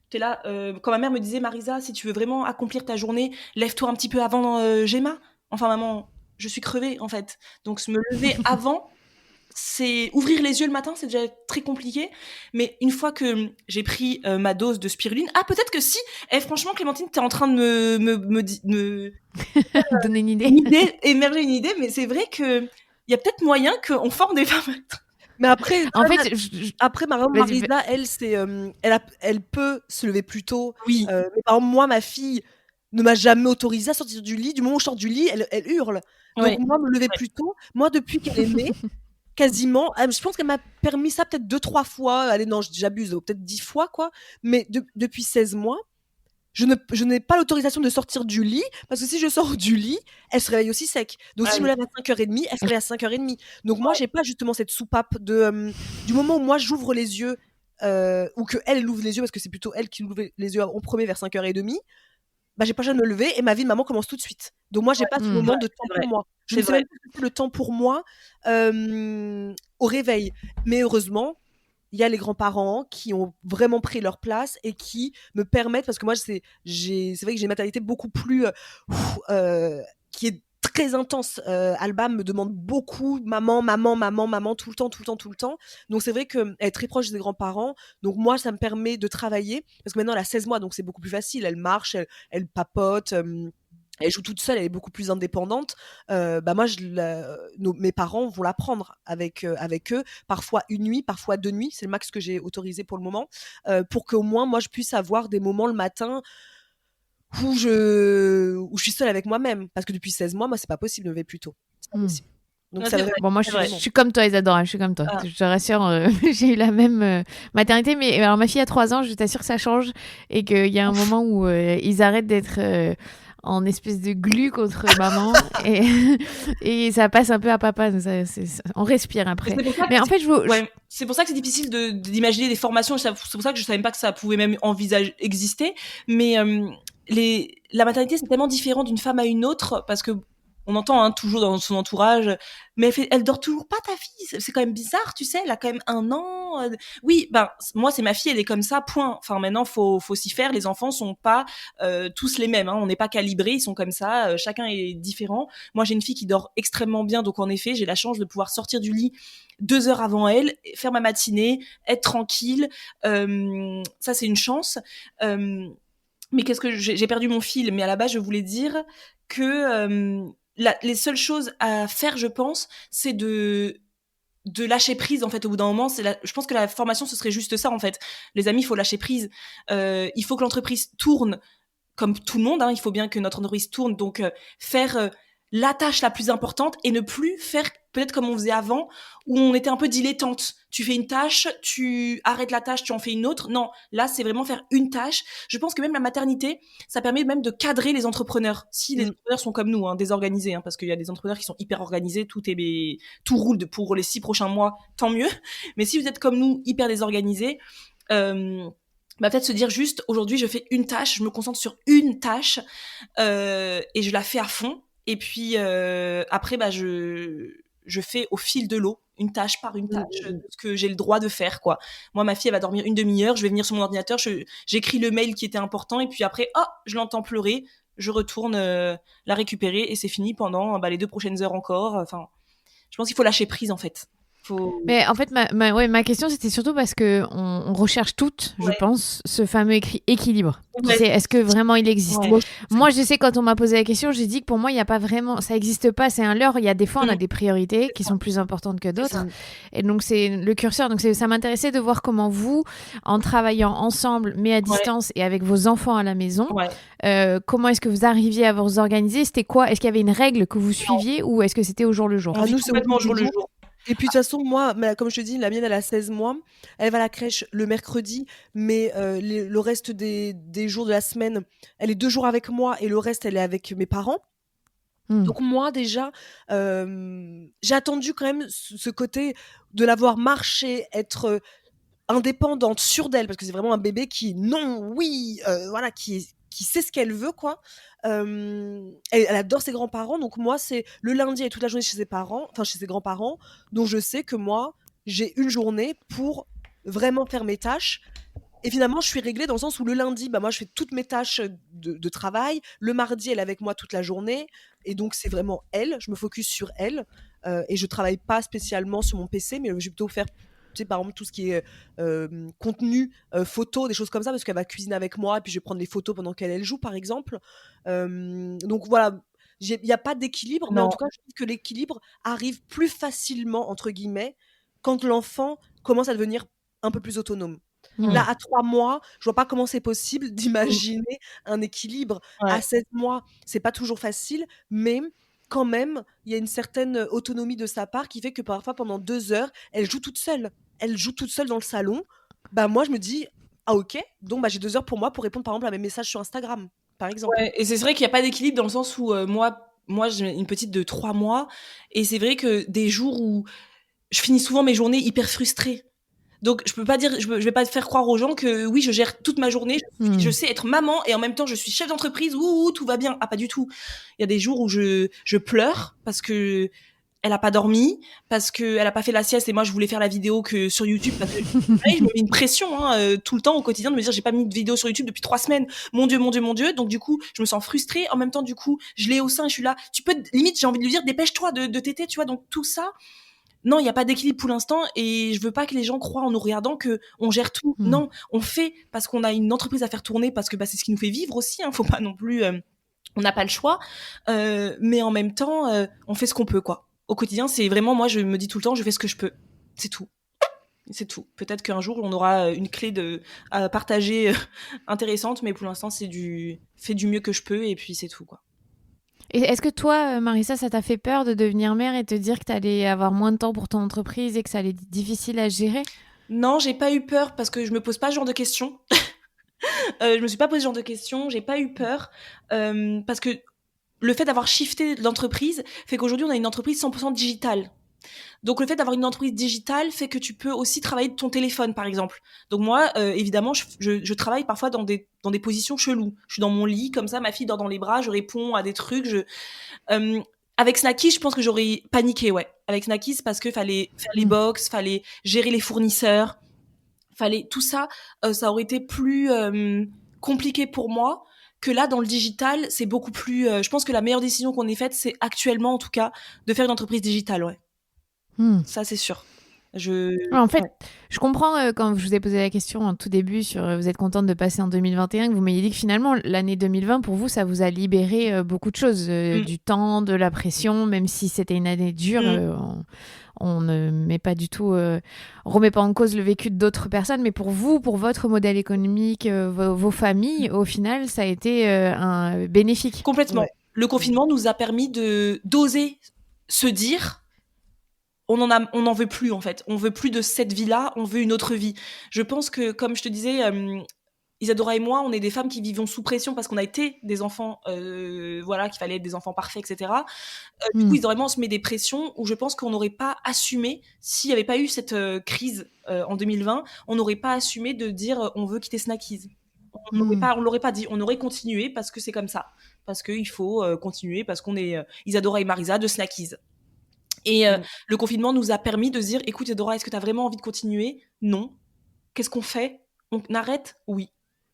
T'es là, quand ma mère me disait, Marisa, si tu veux vraiment accomplir ta journée, lève-toi un petit peu avant Gemma. Enfin, maman, je suis crevée, en fait. Donc, me lever avant, c'est ouvrir les yeux le matin, c'est déjà très compliqué. Mais une fois que j'ai pris ma dose de spiruline, peut-être que si. Franchement, Clémentine, t'es en train de me donner une idée. Émerger une idée, mais c'est vrai que il y a peut-être moyen qu'on forme des femmes. Mais après, en fait, Marisa, elle, c'est, elle peut se lever plus tôt. Oui. Mais par exemple, moi, ma fille ne m'a jamais autorisée à sortir du lit. Du moment où je sors du lit, elle hurle. Donc moi, me lever plus tôt. Moi, depuis qu'elle est née, quasiment, je pense qu'elle m'a permis ça peut-être 2-3 fois. Allez, non, j'abuse, peut-être 10 fois, quoi. Mais depuis 16 mois, je n'ai pas l'autorisation de sortir du lit, parce que si je sors du lit, elle se réveille aussi sec. Donc si je me lève à 5h30, elle se réveille à 5h30. Donc moi, j'ai pas justement cette soupape de du moment où moi j'ouvre les yeux, ou que elle ouvre les yeux, parce que c'est plutôt elle qui ouvre les yeux en premier vers 5h30, bah j'ai pas besoin de me lever et ma vie de maman commence tout de suite. Donc moi, j'ai pas ce moment de temps pour moi. Je ne sais même pas le temps pour moi au réveil. Mais heureusement, il y a les grands-parents qui ont vraiment pris leur place et qui me permettent, parce que moi, c'est vrai que j'ai une maternité beaucoup plus qui est très intense. Alba me demande beaucoup maman, tout le temps. Donc c'est vrai qu'elle est très proche des grands-parents. Donc moi, ça me permet de travailler, parce que maintenant elle a 16 mois, donc c'est beaucoup plus facile. Elle marche, elle papote. Elle joue toute seule, elle est beaucoup plus indépendante. Moi, mes parents vont la prendre avec eux, parfois une nuit, parfois 2 nuits, c'est le max que j'ai autorisé pour le moment, pour qu'au moins moi je puisse avoir des moments le matin où je suis seule avec moi-même, parce que depuis 16 mois, moi c'est pas possible de me lever plus tôt. C'est pas possible. Donc bon, moi je suis comme toi, Isadora, je suis comme toi. Je te rassure, j'ai eu la même maternité, mais alors ma fille a 3 ans, je t'assure que ça change et qu'il y a un moment où ils arrêtent d'être en espèce de glu contre maman et ça passe un peu à papa. On respire après. Mais en fait, c'est pour ça que c'est difficile d'imaginer des formations. C'est pour ça que je savais pas que ça pouvait même exister. Mais la maternité, c'est tellement différent d'une femme à une autre, parce que on entend toujours dans son entourage, mais elle dort toujours pas, ta fille. C'est quand même bizarre, tu sais. Elle a quand même 1 an. Oui, moi c'est ma fille, elle est comme ça. Point. Enfin maintenant, faut s'y faire. Les enfants sont pas tous les mêmes. On n'est pas calibrés, ils sont comme ça. Chacun est différent. Moi j'ai une fille qui dort extrêmement bien, donc en effet, j'ai la chance de pouvoir sortir du lit 2 heures avant elle, faire ma matinée, être tranquille. Ça c'est une chance. Mais qu'est-ce que j'ai perdu mon fil. Mais à la base, je voulais dire que les seules choses à faire, je pense, c'est de lâcher prise, en fait, au bout d'un moment. Je pense que la formation, ce serait juste ça, en fait. Les amis, il faut lâcher prise. Il faut que l'entreprise tourne comme tout le monde. Il faut bien que notre entreprise tourne. Donc, faire la tâche la plus importante et ne plus faire peut-être comme on faisait avant, où on était un peu dilettante. Tu fais une tâche, tu arrêtes la tâche, tu en fais une autre. Non, là, c'est vraiment faire une tâche. Je pense que même la maternité, ça permet même de cadrer les entrepreneurs. Si les entrepreneurs sont comme nous, désorganisés, parce qu'il y a des entrepreneurs qui sont hyper organisés, tout roule pour les 6 prochains mois, tant mieux. Mais si vous êtes comme nous, hyper désorganisés, peut-être se dire juste, aujourd'hui, je fais une tâche, je me concentre sur une tâche et je la fais à fond. Et puis après, je fais au fil de l'eau, une tâche par une tâche, ce que j'ai le droit de faire, quoi. Moi, ma fille, elle va dormir une demi-heure, je vais venir sur mon ordinateur, j'écris le mail qui était important, et puis après, je l'entends pleurer, je retourne la récupérer, et c'est fini pendant les 2 prochaines heures encore. Enfin, je pense qu'il faut lâcher prise, en fait. Mais en fait, ma question, c'était surtout parce qu'on recherche toutes, je pense, ce fameux équilibre. Est-ce que vraiment il existe ? Moi, je sais, quand on m'a posé la question, j'ai dit que pour moi, il n'y a pas vraiment, ça n'existe pas, c'est un leurre. Il y a des fois, on a des priorités qui sont plus importantes que d'autres. Et donc, c'est le curseur. Donc, ça m'intéressait de voir comment vous, en travaillant ensemble, mais à distance et avec vos enfants à la maison, comment est-ce que vous arriviez à vous organiser ? C'était quoi ? Est-ce qu'il y avait une règle que vous suiviez ou est-ce que c'était au jour le jour ? Nous, c'est complètement au jour le jour. Et puis de toute façon, moi, comme je te dis, la mienne, elle a 16 mois. Elle va à la crèche le mercredi, mais le reste des jours de la semaine, elle est 2 jours avec moi et le reste, elle est avec mes parents. Donc moi déjà, j'ai attendu quand même ce côté de la voir marcher, être, indépendante, sûre d'elle, parce que c'est vraiment un bébé qui non, oui, voilà, qui sait ce qu'elle veut, quoi. Elle adore ses grands-parents, donc moi, c'est le lundi, elle est toute la journée chez ses parents, enfin chez ses grands-parents, donc je sais que moi, j'ai une journée pour vraiment faire mes tâches et finalement, je suis réglée dans le sens où le lundi, bah, moi, je fais toutes mes tâches, de travail. Le mardi, elle est avec moi toute la journée et donc c'est vraiment elle, je me focus sur elle, et je travaille pas spécialement sur mon PC, mais je vais plutôt faire, tu sais, par exemple, tout ce qui est, contenu, photos, des choses comme ça, parce qu'elle va cuisiner avec moi et puis je vais prendre les photos pendant qu'elle joue, par exemple. Donc voilà, il y a pas d'équilibre, mais en Non. tout cas, je trouve que l'équilibre arrive «plus facilement» entre guillemets, quand l'enfant commence à devenir un peu plus autonome. Mmh. Là, à 3 mois, je vois pas comment c'est possible Mmh. d'imaginer un équilibre. À Ouais. 16 mois, c'est pas toujours facile, mais quand même, il y a une certaine, autonomie de sa part qui fait que parfois pendant 2 heures, elle joue toute seule. Elle joue toute seule dans le salon. Bah, moi, je me dis: «Ah OK, donc bah, j'ai 2 heures pour moi pour répondre par exemple à mes messages sur Instagram», par exemple. Ouais, et c'est vrai qu'il y a pas d'équilibre dans le sens où, moi j'ai une petite de 3 mois et c'est vrai que des jours où je finis souvent mes journées hyper frustrée. Donc je peux pas dire, je vais pas faire croire aux gens que oui, je gère toute ma journée, je sais être maman et en même temps je suis chef d'entreprise, ouh, tout va bien. Ah, pas du tout. Il y a des jours où je pleure parce que elle a pas dormi, parce que elle a pas fait la sieste et moi je voulais faire la vidéo que sur YouTube parce que pareil, je me mets une pression tout le temps au quotidien de me dire j'ai pas mis de vidéo sur YouTube depuis 3 semaines. Mon Dieu, mon Dieu, mon Dieu. Donc du coup, je me sens frustrée. En même temps, du coup, je l'ai au sein et je suis là. Tu peux limite, j'ai envie de lui dire dépêche-toi de téter, tu vois. Donc tout ça, non, il y a pas d'équilibre pour l'instant et je veux pas que les gens croient en nous regardant que on gère tout. Mmh. Non, on fait parce qu'on a une entreprise à faire tourner parce que bah, c'est ce qui nous fait vivre aussi. Faut pas non plus, on n'a pas le choix. Mais en même temps, on fait ce qu'on peut quoi. Au quotidien, c'est vraiment moi, je me dis tout le temps, je fais ce que je peux. C'est tout. C'est tout. Peut-être qu'un jour on aura une clé à partager intéressante, mais pour l'instant c'est fais du mieux que je peux et puis c'est tout quoi. Et est-ce que toi, Marissa, ça t'a fait peur de devenir mère et te dire que tu allais avoir moins de temps pour ton entreprise et que ça allait être difficile à gérer? Non, j'ai pas eu peur parce que je me pose pas ce genre de questions. Je me suis pas posé ce genre de questions, j'ai pas eu peur parce que le fait d'avoir shifté l'entreprise fait qu'aujourd'hui on a une entreprise 100% digitale. Donc le fait d'avoir une entreprise digitale fait que tu peux aussi travailler de ton téléphone, par exemple. Donc moi, évidemment, je travaille parfois dans des positions cheloues. Je suis dans mon lit, comme ça, ma fille dort dans les bras, je réponds à des trucs. Euh, avec Snacky, je pense que j'aurais paniqué, ouais. Avec Snacky, c'est parce que fallait faire les box, fallait gérer les fournisseurs, fallait tout ça. Ça aurait été plus compliqué pour moi que là, dans le digital, c'est beaucoup plus. Je pense que la meilleure décision qu'on ait faite, c'est actuellement, en tout cas, de faire une entreprise digitale, ouais. Ça, c'est sûr. En fait, Ouais. je comprends quand je vous ai posé la question en tout début sur vous êtes contente de passer en 2021, que vous m'ayez dit que finalement l'année 2020 pour vous ça vous a libéré beaucoup de choses, du temps, de la pression, même si c'était une année dure, on ne met pas du tout, remet pas en cause le vécu d'autres personnes, mais pour vous, pour votre modèle économique, vos familles, au final ça a été un bénéfique. Complètement. Ouais. Le confinement nous a permis d'oser se dire on n'en veut plus en fait. On veut plus de cette vie-là, on veut une autre vie. Je pense que, comme je te disais, Isadora et moi, on est des femmes qui vivons sous pression parce qu'on a été des enfants, voilà, qu'il fallait être des enfants parfaits, etc. Du coup, Isadora et moi, on se met des pressions où je pense qu'on n'aurait pas assumé, s'il n'y avait pas eu cette crise en 2020, on n'aurait pas assumé de dire on veut quitter Snackies. On l'aurait pas dit, on aurait continué parce que c'est comme ça, parce qu'il faut continuer, parce qu'on est Isadora et Marisa de Snackies. Et le confinement nous a permis de se dire, écoute Isadora, est-ce que tu as vraiment envie de continuer ? Non. Qu'est-ce qu'on fait ? On arrête ? Oui.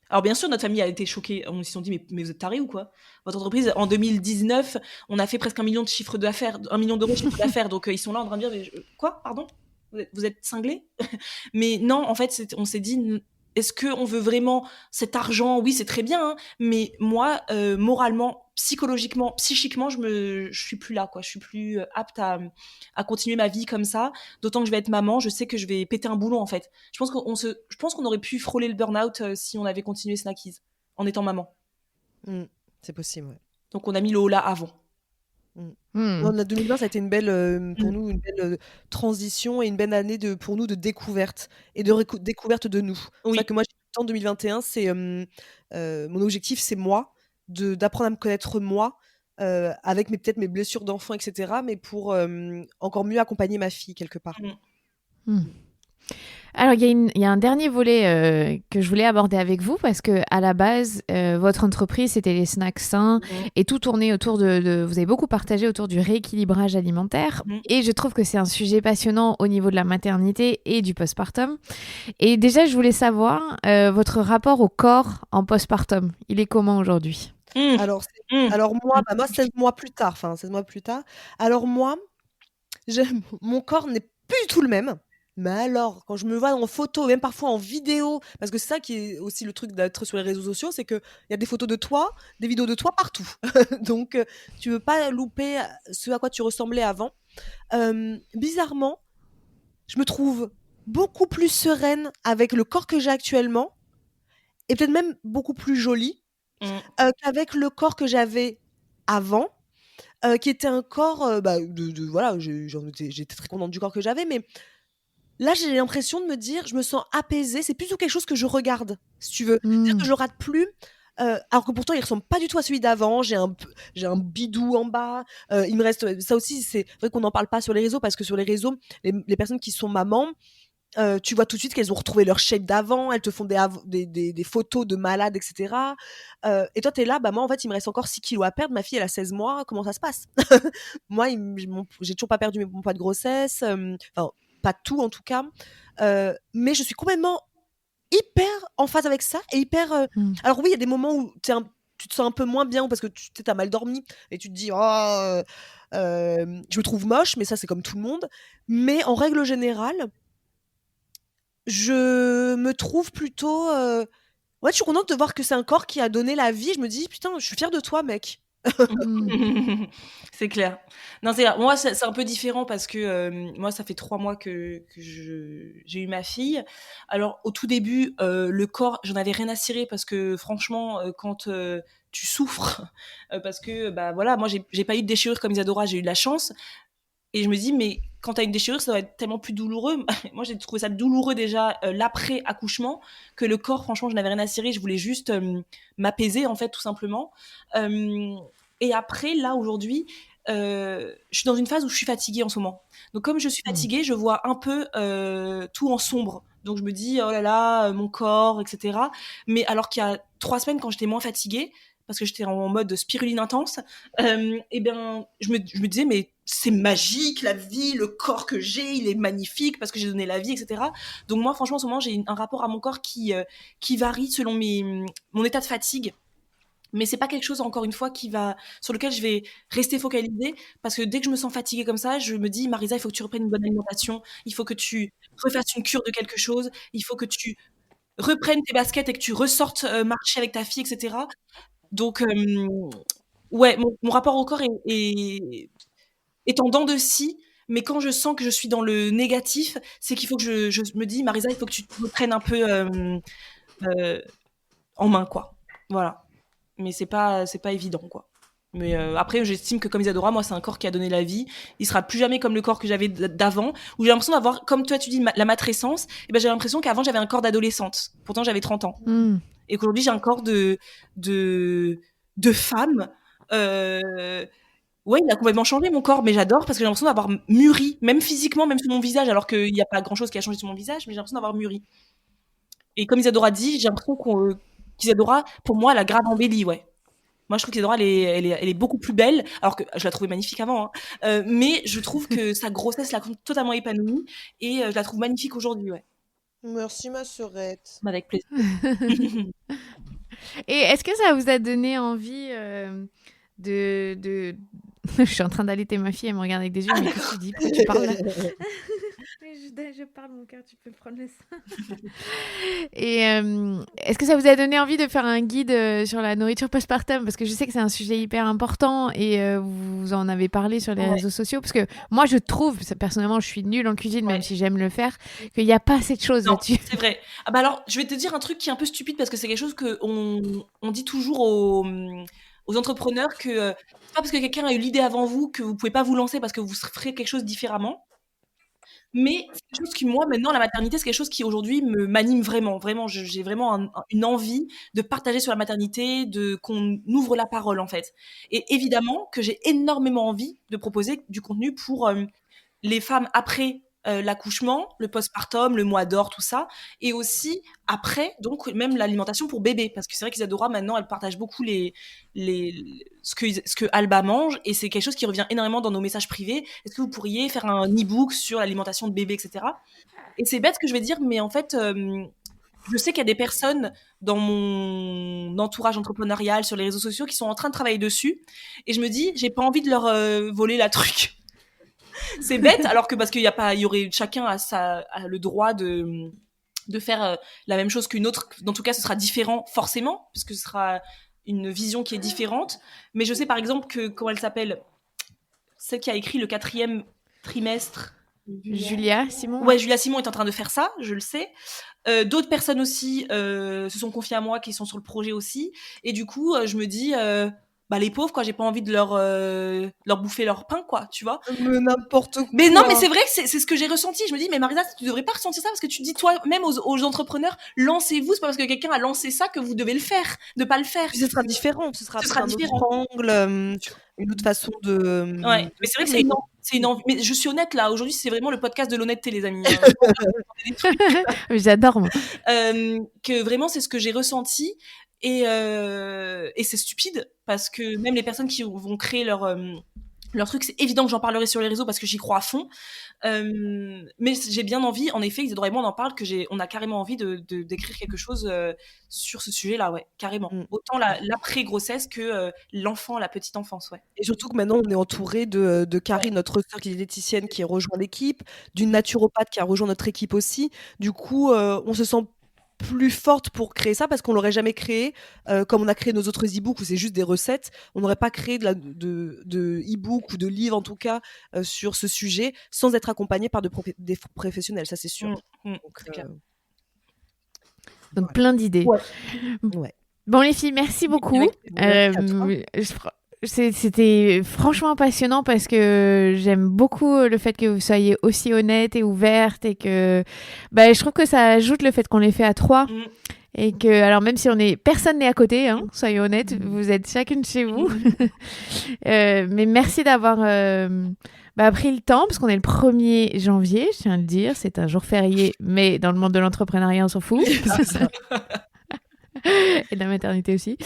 Alors bien sûr, notre famille a été choquée. On s'est dit, mais vous êtes tarés ou quoi ? Votre entreprise, en 2019, on a fait presque 1 million de chiffre d'affaires, 1 million d'euros de chiffre d'affaires. Donc ils sont là en train de dire, mais quoi ? Pardon ? Vous êtes cinglés ? Mais non, en fait, on s'est dit, est-ce qu'on veut vraiment cet argent ? Oui, c'est très bien, hein, mais moi, moralement, psychologiquement, psychiquement, je suis plus là, quoi. Je suis plus apte à continuer ma vie comme ça. D'autant que je vais être maman, je sais que je vais péter un boulon, en fait. Je pense qu'on aurait pu frôler le burn-out si on avait continué Snackies en étant maman. C'est possible, ouais. Donc on a mis le haut là avant. La 2020, ça a été une belle, pour nous, une belle transition et une belle année pour nous de découverte et de découverte de nous. C'est Oui. vrai que moi, en 2021, c'est mon objectif, c'est moi, d'apprendre à me connaître moi, avec peut-être mes blessures d'enfant, etc., mais pour encore mieux accompagner ma fille quelque part. Hmm. Alors, il y a un dernier volet que je voulais aborder avec vous parce que à la base, votre entreprise, c'était les snacks sains et tout tournait autour vous avez beaucoup partagé autour du rééquilibrage alimentaire et je trouve que c'est un sujet passionnant au niveau de la maternité et du postpartum. Et déjà, je voulais savoir votre rapport au corps en postpartum. Il est comment aujourd'hui? Alors moi, 16 mois plus tard, alors moi, mon corps n'est plus du tout le même. Mais alors, quand je me vois en photo, même parfois en vidéo, parce que c'est ça qui est aussi le truc d'être sur les réseaux sociaux, c'est qu'il y a des photos de toi, des vidéos de toi partout. Donc, tu veux pas louper ce à quoi tu ressemblais avant. Bizarrement, je me trouve beaucoup plus sereine avec le corps que j'ai actuellement, et peut-être même beaucoup plus jolie qu'avec le corps que j'avais avant. Qui était un corps, voilà, j'étais très contente du corps que j'avais, mais là, j'ai l'impression de me dire, je me sens apaisée. C'est plutôt quelque chose que je regarde, si tu veux. C'est-à-dire que je rate plus, alors que pourtant, il ressemble pas du tout à celui d'avant. J'ai un bidou en bas. Il me reste, ça aussi, c'est vrai qu'on n'en parle pas sur les réseaux parce que sur les réseaux, les personnes qui sont mamans, tu vois tout de suite qu'elles ont retrouvé leur shape d'avant, elles te font des photos de malades, etc. Et toi, t'es là, bah moi, en fait, il me reste encore 6 kilos à perdre. Ma fille, elle a 16 mois. Comment ça se passe? Moi, j'ai toujours pas perdu mon poids de grossesse. Enfin, pas tout en tout cas. Mais je suis complètement hyper en phase avec ça et hyper. Alors oui, il y a des moments où tu te sens un peu moins bien parce que tu as mal dormi et tu te dis je me trouve moche, mais ça c'est comme tout le monde. Mais en règle générale, je me trouve plutôt. Ouais, je suis contente de voir que c'est un corps qui a donné la vie. Je me dis, putain, je suis fière de toi, mec. C'est clair. Non, moi, c'est un peu différent parce que moi, ça fait 3 mois que j'ai eu ma fille. Alors, au tout début, le corps, j'en avais rien à cirer parce que franchement, quand tu souffres, parce que, bah voilà, moi, j'ai pas eu de déchirure comme Isadora, j'ai eu de la chance. Et je me dis, mais quand t'as une déchirure, ça doit être tellement plus douloureux. Moi, j'ai trouvé ça douloureux déjà l'après-accouchement, que le corps, franchement, je n'avais rien à cirer. Je voulais juste m'apaiser, en fait, tout simplement. Et après, là, aujourd'hui, je suis dans une phase où je suis fatiguée en ce moment. Donc, comme je suis fatiguée, je vois un peu tout en sombre. Donc, je me dis, oh là là, mon corps, etc. Mais alors qu'il y a 3 semaines, quand j'étais moins fatiguée, parce que j'étais en mode spiruline intense, et bien, je me disais, mais c'est magique, la vie, le corps que j'ai, il est magnifique parce que j'ai donné la vie, etc. Donc moi, franchement, en ce moment, j'ai un rapport à mon corps qui varie selon mon état de fatigue. Mais c'est pas quelque chose, encore une fois, sur lequel je vais rester focalisée, parce que dès que je me sens fatiguée comme ça, je me dis, Marisa, il faut que tu reprennes une bonne alimentation, il faut que tu refasses une cure de quelque chose, il faut que tu reprennes tes baskets et que tu ressortes marcher avec ta fille, etc. Donc, ouais, mon rapport au corps est en dents de scie, mais quand je sens que je suis dans le négatif, c'est qu'il faut que je me dis, Marisa, il faut que tu te reprennes un peu en main, quoi. Voilà. Mais c'est pas évident, quoi. Mais après, j'estime que comme Isadora, moi, c'est un corps qui a donné la vie. Il sera plus jamais comme le corps que j'avais d'avant, où j'ai l'impression d'avoir, comme toi, tu dis, la matrescence. Et ben, j'ai l'impression qu'avant, j'avais un corps d'adolescente. Pourtant, j'avais 30 ans. Et qu'aujourd'hui, j'ai un corps de femme. Ouais, il a complètement changé mon corps, mais j'adore parce que j'ai l'impression d'avoir mûri, même physiquement, même sur mon visage, alors qu'il n'y a pas grand-chose qui a changé sur mon visage, mais j'ai l'impression d'avoir mûri. Et comme Isadora dit, j'ai l'impression qu'Isadora, pour moi, elle a grave embelli, ouais. Moi, je trouve qu'Isadora, elle est beaucoup plus belle, alors que je la trouvais magnifique avant, hein. Mais je trouve que sa grossesse l'a totalement épanouie et je la trouve magnifique aujourd'hui, ouais. Merci, ma sœurette. Avec plaisir. Et est-ce que ça vous a donné envie de... Je suis en train d'allaiter ma fille, elle me regarde avec des yeux, mais qu'est-ce que tu dis? Pourquoi tu parles là? Je parle, mon cœur, tu peux prendre le sein. Et est-ce que ça vous a donné envie de faire un guide sur la nourriture postpartum? Parce que je sais que c'est un sujet hyper important et vous en avez parlé sur les réseaux sociaux. Parce que moi, je trouve, personnellement, je suis nulle en cuisine, même si j'aime le faire, qu'il n'y a pas assez de choses là-dessus. C'est vrai. Ah bah alors, je vais te dire un truc qui est un peu stupide parce que c'est quelque chose qu'on dit toujours aux entrepreneurs que c'est pas parce que quelqu'un a eu l'idée avant vous que vous pouvez pas vous lancer parce que vous ferez quelque chose différemment. Mais c'est quelque chose qui, moi, maintenant, la maternité, c'est quelque chose qui, aujourd'hui, m'anime vraiment. Vraiment, j'ai vraiment une envie de partager sur la maternité, qu'on ouvre la parole, en fait. Et évidemment que j'ai énormément envie de proposer du contenu pour les femmes après l'accouchement, le postpartum, le mois d'or, tout ça, et aussi après, donc même l'alimentation pour bébé, parce que c'est vrai qu'Isadora maintenant elle partage beaucoup ce que Alba mange, et c'est quelque chose qui revient énormément dans nos messages privés. Est-ce que vous pourriez faire un e-book sur l'alimentation de bébé, etc. Et c'est bête ce que je vais dire, mais en fait, je sais qu'il y a des personnes dans mon entourage entrepreneurial sur les réseaux sociaux qui sont en train de travailler dessus, et je me dis, j'ai pas envie de leur voler la truc. C'est bête, alors que parce qu'il y aurait chacun a le droit de faire la même chose qu'une autre. Dans tout cas, ce sera différent forcément, puisque ce sera une vision qui est différente. Mais je sais par exemple que, comment elle s'appelle, celle qui a écrit le 4e trimestre. Julia Simon. Ouais, Julia Simon est en train de faire ça, je le sais. D'autres personnes aussi se sont confiées à moi, qui sont sur le projet aussi. Et du coup, je me dis, les pauvres, quoi, j'ai pas envie de leur bouffer leur pain, quoi, tu vois. Mais n'importe quoi. Mais non, mais c'est vrai que c'est ce que j'ai ressenti. Je me dis, mais Marisa, tu devrais pas ressentir ça, parce que tu dis toi-même aux entrepreneurs, lancez-vous. C'est pas parce que quelqu'un a lancé ça que vous devez le faire, de pas le faire. Puis ce sera différent, ce sera un différent. autre angle, une autre façon de. Ouais, mais c'est vrai que c'est une envie. Mais je suis honnête là. Aujourd'hui, c'est vraiment le podcast de l'honnêteté, les amis. J'adore, moi. Que vraiment, c'est ce que j'ai ressenti. Et c'est stupide, parce que même les personnes qui vont créer leur truc, c'est évident que j'en parlerai sur les réseaux parce que j'y crois à fond. Mais j'ai bien envie, en effet, Isadora et moi on en parle, on a carrément envie d'écrire quelque chose sur ce sujet-là, ouais, carrément. Autant l'après-grossesse que l'enfant, la petite enfance, ouais. Et surtout que maintenant on est entouré de Karine, notre sœur qui est diététicienne, qui a rejoint l'équipe, d'une naturopathe qui a rejoint notre équipe aussi. Du coup, on se sent plus forte pour créer ça, parce qu'on l'aurait jamais créé comme on a créé nos autres e-books où c'est juste des recettes. On n'aurait pas créé de e-book ou de livre en tout cas sur ce sujet sans être accompagné par des professionnels, ça c'est sûr. Donc plein d'idées. Ouais. Bon les filles, merci beaucoup. C'était franchement passionnant, parce que j'aime beaucoup le fait que vous soyez aussi honnête et ouverte, et que je trouve que ça ajoute le fait qu'on les fait à 3. Et que, alors même si personne n'est à côté, hein, soyez honnêtes, vous êtes chacune chez vous. Mais merci d'avoir pris le temps, parce qu'on est le 1er janvier, je tiens à le dire, c'est un jour férié, mais dans le monde de l'entrepreneuriat, on s'en fout. Et de la maternité aussi.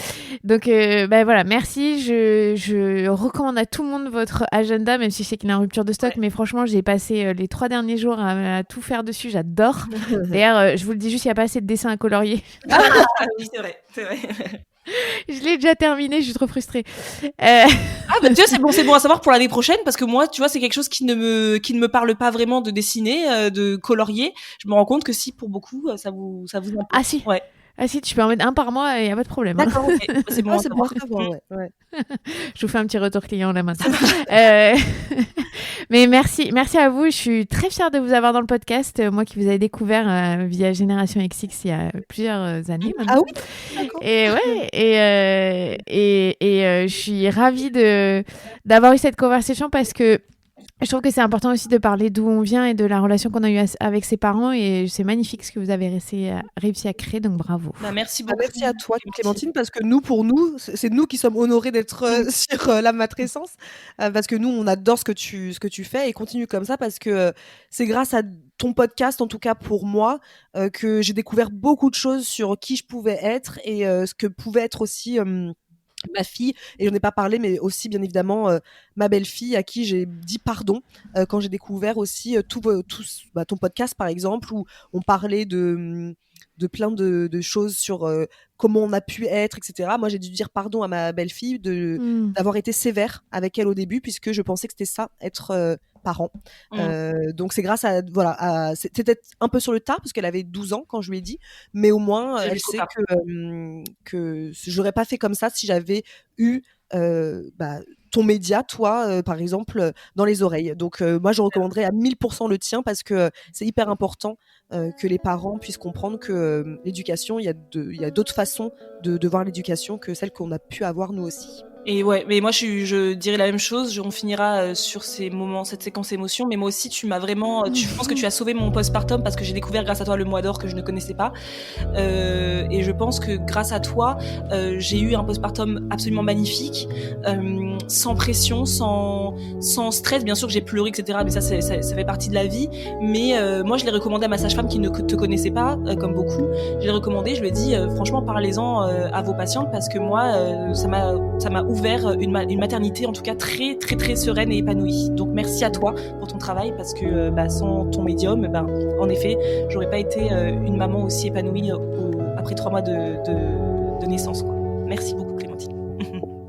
Donc voilà, merci. Je recommande à tout le monde votre agenda, même si je sais qu'il est en rupture de stock, mais franchement j'ai passé les 3 derniers jours à tout faire dessus, j'adore. D'ailleurs je vous le dis juste, il n'y a pas assez de dessins à colorier. Oui, c'est vrai. Je l'ai déjà terminé, je suis trop frustrée. Tu vois, c'est bon à savoir pour l'année prochaine, parce que moi, tu vois, c'est quelque chose qui ne me parle pas vraiment, de dessiner, de colorier. Je me rends compte que si, pour beaucoup, ça vous importe. Ah si. Ouais. Ah si, tu peux en mettre un par mois, il n'y a pas de problème. D'accord, hein. okay. C'est bon à savoir. Ouais. Je vous fais un petit retour client là maintenant. Mais merci à vous. Je suis très fière de vous avoir dans le podcast. Moi qui vous avez découvert via Génération XX il y a plusieurs années maintenant. Ah oui, d'accord. Et ouais, et je suis ravie d'avoir eu cette conversation, parce que je trouve que c'est important aussi de parler d'où on vient et de la relation qu'on a eue avec ses parents, et c'est magnifique ce que vous avez réussi à créer, donc bravo. Merci beaucoup. Merci à toi, Clémentine, parce que pour nous, c'est nous qui sommes honorés d'être sur la matrescence, parce que nous, on adore ce que tu fais, et continue comme ça, parce que c'est grâce à ton podcast, en tout cas pour moi, que j'ai découvert beaucoup de choses sur qui je pouvais être, et ce que pouvait être aussi ma fille, et j'en ai pas parlé, mais aussi bien évidemment ma belle-fille, à qui j'ai dit pardon quand j'ai découvert aussi ton podcast par exemple, où on parlait de plein de choses sur comment on a pu être, etc. Moi j'ai dû dire pardon à ma belle-fille d'avoir été sévère avec elle au début, puisque je pensais que c'était ça, être parent. Donc c'est grâce à c'était peut-être un peu sur le tard, parce qu'elle avait 12 ans quand je lui ai dit, mais au moins elle sait que j'aurais pas fait comme ça si j'avais eu ton média, toi par exemple, dans les oreilles. Donc moi je recommanderais à 1000% le tien, parce que c'est hyper important que les parents puissent comprendre que l'éducation, il y a d'autres façons de voir l'éducation que celle qu'on a pu avoir nous aussi. Et ouais, mais moi je dirais la même chose. On finira sur ces moments, cette séquence émotion. Mais moi aussi, je pense que tu as sauvé mon postpartum parce que j'ai découvert grâce à toi le mois d'or que je ne connaissais pas. Et je pense que grâce à toi, j'ai eu un postpartum absolument magnifique, sans pression, sans stress. Bien sûr que j'ai pleuré, etc. Mais ça fait partie de la vie. Mais moi, je l'ai recommandé à ma sage-femme qui ne te connaissait pas, comme beaucoup. Je l'ai recommandé. Je lui ai dit, franchement, parlez-en à vos patientes parce que moi, ça m'a ouvert une maternité en tout cas très très très sereine et épanouie. Donc merci à toi pour ton travail parce que sans ton médium, en effet, j'aurais pas été une maman aussi épanouie après 3 mois de naissance, quoi. Merci beaucoup Clémentine.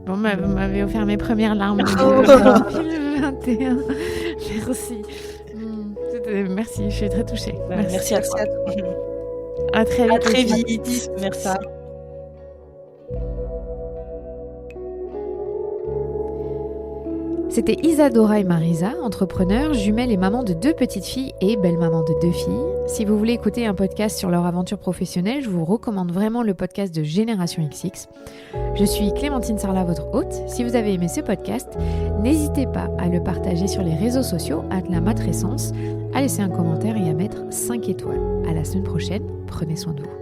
Bon, vous m'avez offert mes premières larmes de 2021. Merci. Merci, je suis très touchée. Merci à toi. À très vite. Merci. C'était Isadora et Marisa, entrepreneurs, jumelles et mamans de 2 petites filles et belle-maman de 2 filles. Si vous voulez écouter un podcast sur leur aventure professionnelle, je vous recommande vraiment le podcast de Génération XX. Je suis Clémentine Sarlat, votre hôte. Si vous avez aimé ce podcast, n'hésitez pas à le partager sur les réseaux sociaux @lamatrescence, à laisser un commentaire et à mettre 5 étoiles. À la semaine prochaine, prenez soin de vous.